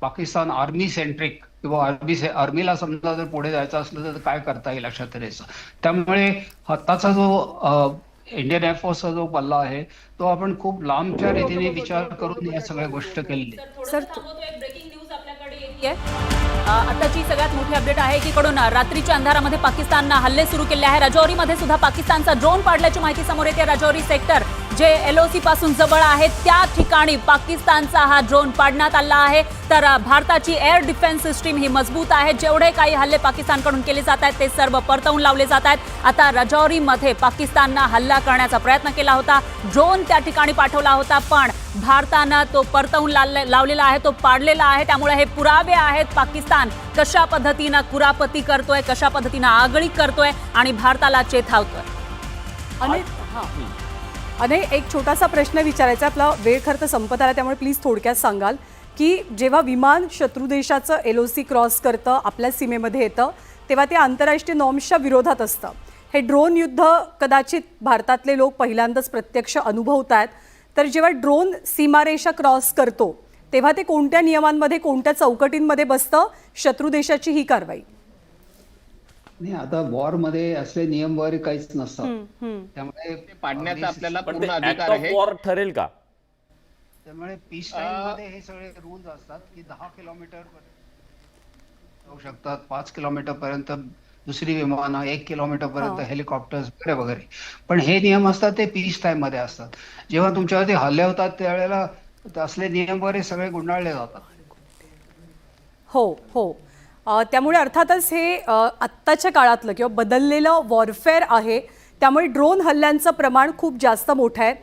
Pakistan army centric किंवा आर्मीला समजा जर पुढे जायचं असलं तर काय करता येईल अशा तऱ्हेचं. त्यामुळे आत्ताचा जो इंडियन एअरफोर्सचा जो पल्ला आहे तो आपण खूप लांबच्या रीतीने विचार करून या सगळ्या गोष्टी केलेल्या. सर, ब्रेकिंग न्यूज आपल्याकडे येते. आताची सगळ्यात मोठी अपडेट आहे की कडून रात्रीच्या अंधारामध्ये पाकिस्ताननं हल्ले सुरू केले आहे. राजौरीमध्ये सुद्धा पाकिस्तानचा ड्रोन पाडल्याची माहिती समोर येते. राजौरी सेक्टर जे LOC पासून जवळ आहे त्या ठिकाणी पाकिस्तानचा हा ड्रोन पाडण्यात आला आहे. तर भारताची एअर डिफेन्स सिस्टीम ही मजबूत आहे. जेवढे काही हल्ले पाकिस्तानकडून केले जात आहेत ते सर्व परतवून लावले जात आहेत. आता राजौरीमध्ये पाकिस्ताननं हल्ला करण्याचा प्रयत्न केला होता, ड्रोन त्या ठिकाणी पाठवला होता, पण भारतानं तो परतवून लावलेला आहे, तो पाडलेला आहे. त्यामुळे हे पुरावे आहेत पाकिस्तान कशा पद्धतीनं कुरापती करतोय, कशा पद्धतीनं आगळीक करतोय आणि भारताला चेतावतोय. आणि एक छोटासा प्रश्न विचारायचा, आपला वेळ खरं तर संपत आला, त्यामुळे प्लीज थोडक्यात सांगाल की जेव्हा विमान शत्रू देशाचं LOC क्रॉस करतं, आपल्या सीमेमध्ये येतं, तेव्हा ते आंतरराष्ट्रीय नॉर्म्सच्या विरोधात असतं. हे ड्रोन युद्ध कदाचित भारतातले लोक पहिल्यांदाच प्रत्यक्ष अनुभवत आहेत. तर जेव्हा ड्रोन सीमारेषा क्रॉस करतो तेव्हा ते कोणत्या नियमांमध्ये, कोणत्या चौकटींमध्ये बसतं शत्रू देशाची ही कारवाई? नाही, आता वॉर मध्ये असले नियम वगैरे काहीच नसतात. त्यामुळे ते पाडण्याचा आपल्याला पण ते पूर्ण ऍक्ट अधिकार ऑफ आहे. वॉर ठरेल का? त्यामुळे पीस टाइम मध्ये हे सगळे रूल्स असतात की 10 किलोमीटर जाऊ शकतात, 5 किलोमीटर पर्यंत दुसरी विमानं, 1 किलोमीटर पर्यंत हेलिकॉप्टर्स वगैरे वगैरे. पण हे नियम असतात ते पीस टाइम मध्ये असतात. जेव्हा तुमच्यावरती हल्ले होतात त्यावेळेला असले नियम वगैरे सगळे गुंडाळले जातात. हो हो. त्यामुळे अर्थातच हे आत्ताच्या काळातलं किंवा बदललेलं वॉरफेअर आहे, त्यामुळे ड्रोन हल्ल्यांचं प्रमाण खूप जास्त मोठं आहे.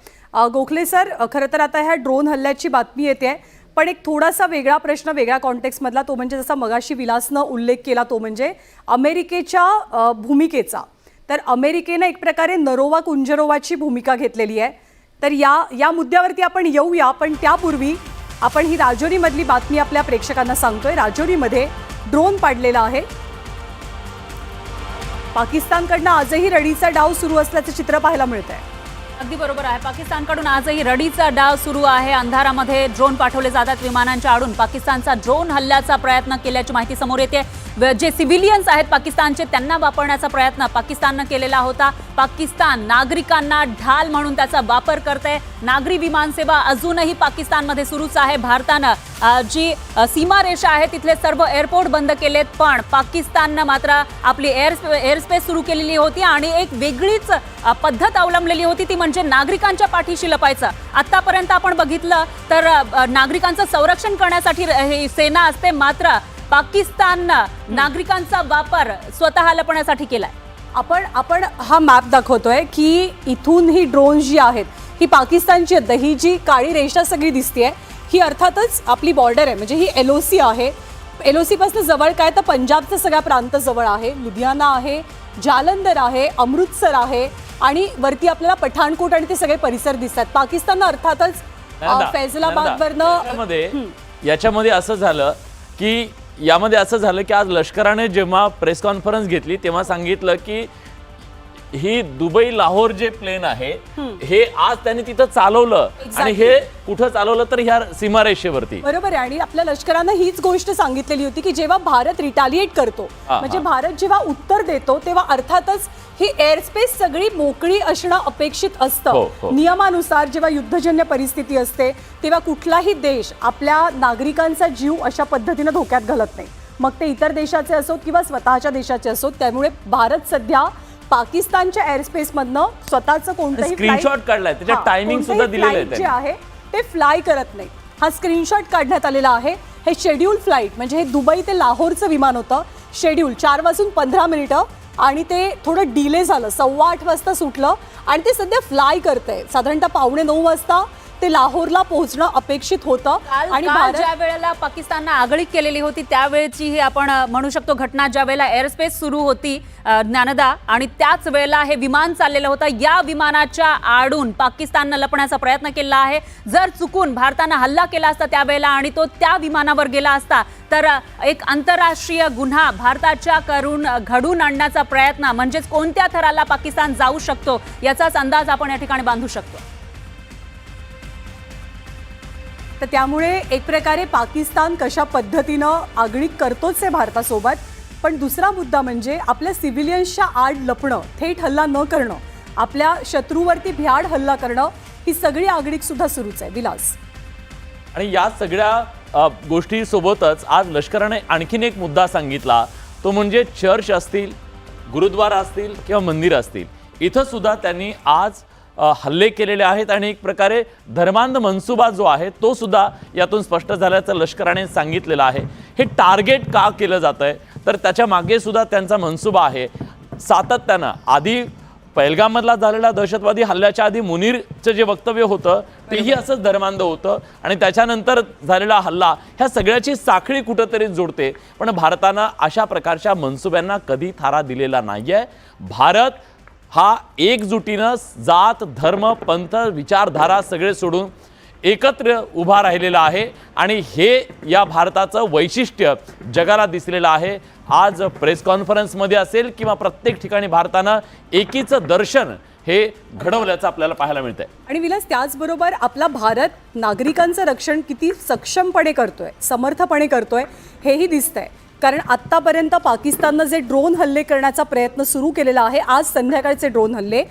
गोखले सर, खरं तर आता ह्या ड्रोन हल्ल्याची बातमी येते, पण एक थोडासा वेगळा प्रश्न, वेगळ्या कॉन्टेक्स्टमधला, तो म्हणजे जसा मगाशी विलासनं उल्लेख केला, तो म्हणजे अमेरिकेच्या भूमिकेचा. तर अमेरिकेनं एक प्रकारे नरोवा कुंजरोवाची भूमिका घेतलेली आहे. तर या मुद्द्यावरती आपण येऊया, पण त्यापूर्वी आपण ही राजौरीमधली बातमी आपल्या प्रेक्षकांना सांगतोय. राजौरीमध्ये ड्रोन पाडलेला आहे. पाकिस्तानकडनं आजही रडीचा डाव सुरू असल्याचं चित्र पाहायला मिळत आहे. अगदी बरोबर आहे. पाकिस्तानकडून आजही रडीचा डाव सुरू आहे. अंधारामध्ये ड्रोन पाठवले जातात विमानांच्या आडून. पाकिस्तानचा ड्रोन हल्ल्याचा प्रयत्न केल्याची माहिती समोर येते. जे सिव्हिलियन्स आहेत पाकिस्तानचे त्यांना वापरण्याचा प्रयत्न पाकिस्ताननं केलेला होता. पाकिस्तान नागरिकांना ढाल म्हणून त्याचा वापर करते. नागरी विमानसेवा अजूनही पाकिस्तानमध्ये सुरूच आहे. भारतानं जी सीमारेषा आहे तिथले सर्व एअरपोर्ट बंद केलेत, पण पाकिस्ताननं मात्र आपली एअरस्पेस सुरू केलेली होती आणि एक वेगळीच पद्धत अवलंबलेली होती, ती म्हणजे नागरिकांच्या पाठीशी लपायचं. आतापर्यंत आपण बघितलं तर नागरिकांचं संरक्षण करण्यासाठी ही सेना असते, मात्र पाकिस्ताननं नागरिकांचा वापर स्वतः लपण्यासाठी केलाय. आपण हा मॅप दाखवतोय की इथून ही ड्रोन जी आहेत ही पाकिस्तानची आहेत. ही जी काळी रेषा सगळी दिसतेय ही अर्थातच आपली बॉर्डर आहे, म्हणजे ही LOC आहे. LOC पासून जवळ काय तर पंजाबचा सगळा प्रांत जवळ आहे, लुधियाना आहे, जालंधर आहे, अमृतसर आहे आणि वरती आपल्याला पठाणकोट आणि ते सगळे परिसर दिसतात. पाकिस्ताननं अर्थातच फैसलाबादवरनं याच्यामध्ये असं झालं की आज लष्कराने जेव्हा प्रेस कॉन्फरन्स घेतली तेव्हा सांगितलं की ही दुबई लाहोर जे प्लेन आहे हे आज त्यांनी तिथं चालवलं आणि हे कुठं चालवलं तर ह्या सीमारेषेवरती. बरोबर आहे. आणि आपल्या लष्करानं हीच गोष्ट सांगितलेली होती की जेव्हा भारत रिटालिएट करतो, म्हणजे भारत जेव्हा उत्तर देतो, तेव्हा अर्थातच ही एअरस्पेस सगळी मोकळी असणं अपेक्षित असतं. नियमानुसार जेव्हा युद्धजन्य परिस्थिती असते तेव्हा कुठलाही देश आपल्या नागरिकांचा जीव अशा पद्धतीनं धोक्यात घालत नाही, मग ते इतर देशाचे असोत किंवा स्वतःच्या देशाचे असोत. त्यामुळे भारत सध्या पाकिस्तानच्या एअरस्पेस मधनं स्वतःचं कोणतंही स्क्रीनशॉट काढलाय, त्याच्यात टायमिंग सुद्धा दिलेलं आहे, जे आहे ते फ्लाय करत नाही. हा स्क्रीनशॉट काढण्यात आलेला आहे. हे शेड्यूल फ्लाईट, म्हणजे हे दुबई ते लाहोरचं विमान होतं. शेड्यूल 4 वाजून 15 मिनिटं आणि ते थोडं डिले झालं, 8:15 वाजता सुटलं आणि ते सध्या फ्लाय करतंय. साधारणतः 8:45 वाजता ते लाहोरला पोहोचणं अपेक्षित होतं. आणि ज्या वेळेला पाकिस्ताननं आगळीक केलेली होती त्यावेळेची ही आपण म्हणू शकतो घटना, ज्या वेळेला एअरस्पेस सुरू होती ज्ञानदा, आणि त्याच वेळेला हे विमान चाललेलं होतं. या विमानाच्या आडून पाकिस्ताननं लपण्याचा प्रयत्न केला आहे. जर चुकून भारतानं हल्ला केला असता त्यावेळेला आणि तो त्या विमानावर गेला असता तर एक आंतरराष्ट्रीय गुन्हा भारताच्या घडून आणण्याचा प्रयत्न, म्हणजेच कोणत्या थराला पाकिस्तान जाऊ शकतो याचाच अंदाज आपण या ठिकाणी बांधू शकतो. तर त्यामुळे एक प्रकारे पाकिस्तान कशा पद्धतीनं आगळीक करतोच आहे भारतासोबत. पण दुसरा मुद्दा म्हणजे आपल्या सिव्हिलियन्सच्या आड लपणं, थेट हल्ला न करणं, आपल्या शत्रूवरती भ्याड हल्ला करणं, ही सगळी आगळीक सुद्धा सुरूच आहे. विलास, आणि या सगळ्या गोष्टीसोबतच आज लष्कराने आणखीन एक मुद्दा सांगितला, तो म्हणजे चर्च असतील, गुरुद्वारा असतील किंवा मंदिर असतील, इथं सुद्धा त्यांनी आज हल्ले केलेले आहेत आणि एक प्रकारे धर्मांध मनसुबा जो आहे तो सुद्धा यातून स्पष्ट झाल्याचं लष्कराने सांगितलेलं आहे. हे टार्गेट का केलं जात आहे तर त्याच्या मागे सुद्धा त्यांचा मनसुबा आहे. सातत्यानं आधी पहलगाममधला झालेला दहशतवादी हल्ल्याच्या आधी मुनीरचं जे वक्तव्य होतं तेही असंच धर्मांध होतं आणि त्याच्यानंतर झालेला हल्ला ह्या सगळ्याची साखळी कुठंतरी जोडते. पण भारतानं अशा प्रकारच्या मनसुब्यांना कधी थारा दिलेला नाहीये. भारत हा एकजुटीनं जात धर्म पंथ विचारधारा सगळे सोडून एकत्र उभा राहिलेला आहे आणि हे या भारताचं वैशिष्ट्य जगाला दिसलेलं आहे। आज प्रेस कॉन्फरन्समध्ये असेल किंवा प्रत्येक ठिकाणी भारतानं एकीचं दर्शन हे घडवल्याचं आपल्याला पाहायला मिळतंय। आणि विलास, त्याचबरोबर आपला भारत नागरिकांचं रक्षण किती सक्षमपणे करतोय, समर्थपणे करतोय हेही दिसतंय। कारण आत्तापर्यंत पाकिस्ताननं जे ड्रोन हल्ले करण्याचा प्रयत्न सुरू केलेला आहे, आज संध्याकाळचे ड्रोन हल्ले,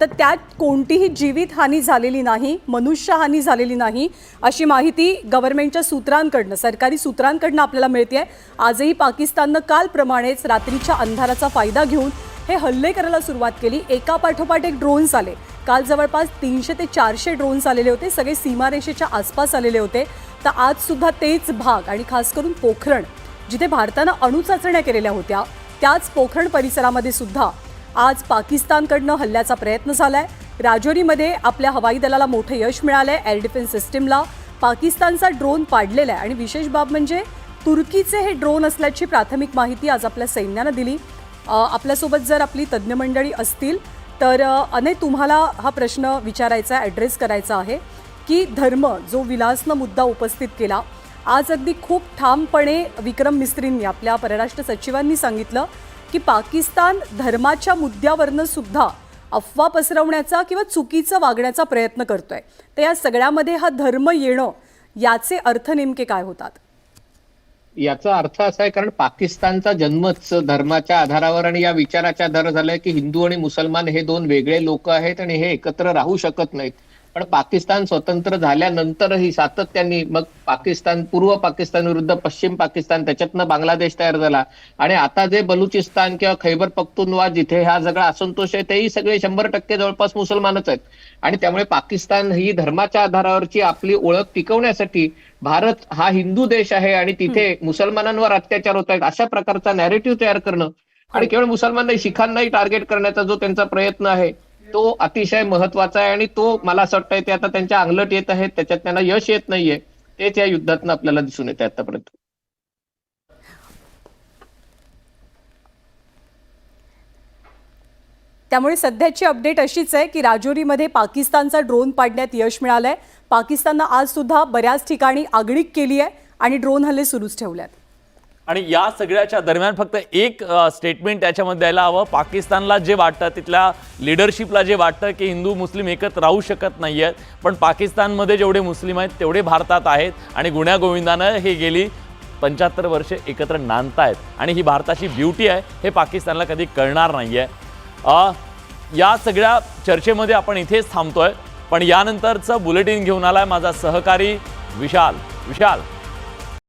तर त्यात कोणतीही जीवितहानी झालेली नाही, मनुष्यहानी झालेली नाही अशी माहिती गव्हर्नमेंटच्या सूत्रांकडनं, सरकारी सूत्रांकडनं आपल्याला मिळते। आजही पाकिस्ताननं कालप्रमाणेच रात्रीच्या अंधाराचा फायदा घेऊन हे हल्ले करायला सुरुवात केली। एका पाठोपाठ एक ड्रोन्स आले। काल जवळपास 300 ते 400 ड्रोन्स आलेले होते, सगळे सीमारेषेच्या आसपास आलेले होते। तर आज सुद्धा तेच भाग आणि खास करून पोखरण, जिथे भारतानं अणुचाचण्या केलेल्या होत्या, त्याच पोखरण परिसरामध्ये सुद्धा आज पाकिस्तानकडनं हल्ल्याचा प्रयत्न झालाय। राजौरीमध्ये आपल्या हवाई दलाला मोठं यश मिळालंय, एअर डिफेन्स सिस्टीमला पाकिस्तानचा ड्रोन पाडलेला आहे। आणि विशेष बाब म्हणजे तुर्कीचे हे ड्रोन असल्याची प्राथमिक माहिती आज आपल्या सैन्यानं दिली। आपल्यासोबत जर आपली तज्ज्ञ मंडळी असतील तर अने तुम्हाला हा प्रश्न विचारायचा आहे, ॲड्रेस करायचा आहे की धर्म जो विलासनं मुद्दा उपस्थित केला, आज अगदी खूप ठामपणे विक्रम मिस्त्रींनी, आपल्या परराष्ट्र सचिवांनी सांगितलं की पाकिस्तान धर्माच्या मुद्द्यावरनं सुद्धा अफवा पसरवण्याचा किंवा चुकीचं वागण्याचा प्रयत्न करतोय। तर या सगळ्यामध्ये हा धर्म येणं, याचे अर्थ नेमके काय होतात? याचा अर्थ असा आहे, कारण पाकिस्तानचा जन्मच धर्माच्या आधारावर आणि या विचाराच्या आधार झालाय की हिंदू आणि मुसलमान हे दोन वेगळे लोक आहेत आणि हे एकत्र राहू शकत नाहीत। पण पाकिस्तान स्वतंत्र झाल्यानंतरही सातत्याने, मग पाकिस्तान, पूर्व पाकिस्तान विरुद्ध पश्चिम पाकिस्तान, त्याच्यातनं बांगलादेश तयार झाला आणि आता जे बलुचिस्तान किंवा खैबर पख्तूनवा जिथे हा सगळा असंतोष आहे, तेही सगळे 100% जवळपास मुसलमानच आहेत। आणि त्यामुळे पाकिस्तान ही धर्माच्या आधारावरची आपली ओळख टिकवण्यासाठी भारत हा हिंदू देश आहे आणि तिथे मुसलमानांवर अत्याचार होत आहेत अशा प्रकारचा नॅरेटिव्ह तयार करणं आणि केवळ मुसलमान शिखांनाही टार्गेट करण्याचा जो त्यांचा प्रयत्न आहे तो अतिशय महत्वाचा आहे। आणि तो मला असं वाटतंय ते आता त्यांच्या अंगलट येत आहेत, त्याच्यात त्यांना यश येत नाहीये, तेच या युद्धातनं आपल्याला दिसून येते आतापर्यंत। त्यामुळे सध्याची अपडेट अशीच आहे की राजौरीमध्ये पाकिस्तानचा ड्रोन पाडण्यात यश मिळालंय। पाकिस्ताननं आज सुद्धा बऱ्याच ठिकाणी आगळीक केली आहे आणि ड्रोन हल्ले सुरूच ठेवल्यात। आणि या सगळ्याच्या दरम्यान फक्त एक स्टेटमेंट त्याच्यामध्ये द्यायला हवं, पाकिस्तानला जे वाटतं, तिथल्या लिडरशिपला जे वाटतं की हिंदू मुस्लिम एकत्र राहू शकत नाही आहेत, पण पाकिस्तानमध्ये जेवढे मुस्लिम आहेत तेवढे भारतात आहेत आणि गुण्यागोविंदानं हे गेली 75 वर्षे एकत्र नांदतायत आणि ही भारताची ब्युटी आहे, हे पाकिस्तानला कधी कळणार नाही आहे। या सगळ्या चर्चेमध्ये आपण इथेच थांबतोय, पण यानंतरचं बुलेटिन घेऊन आलाय माझा सहकारी विशाल।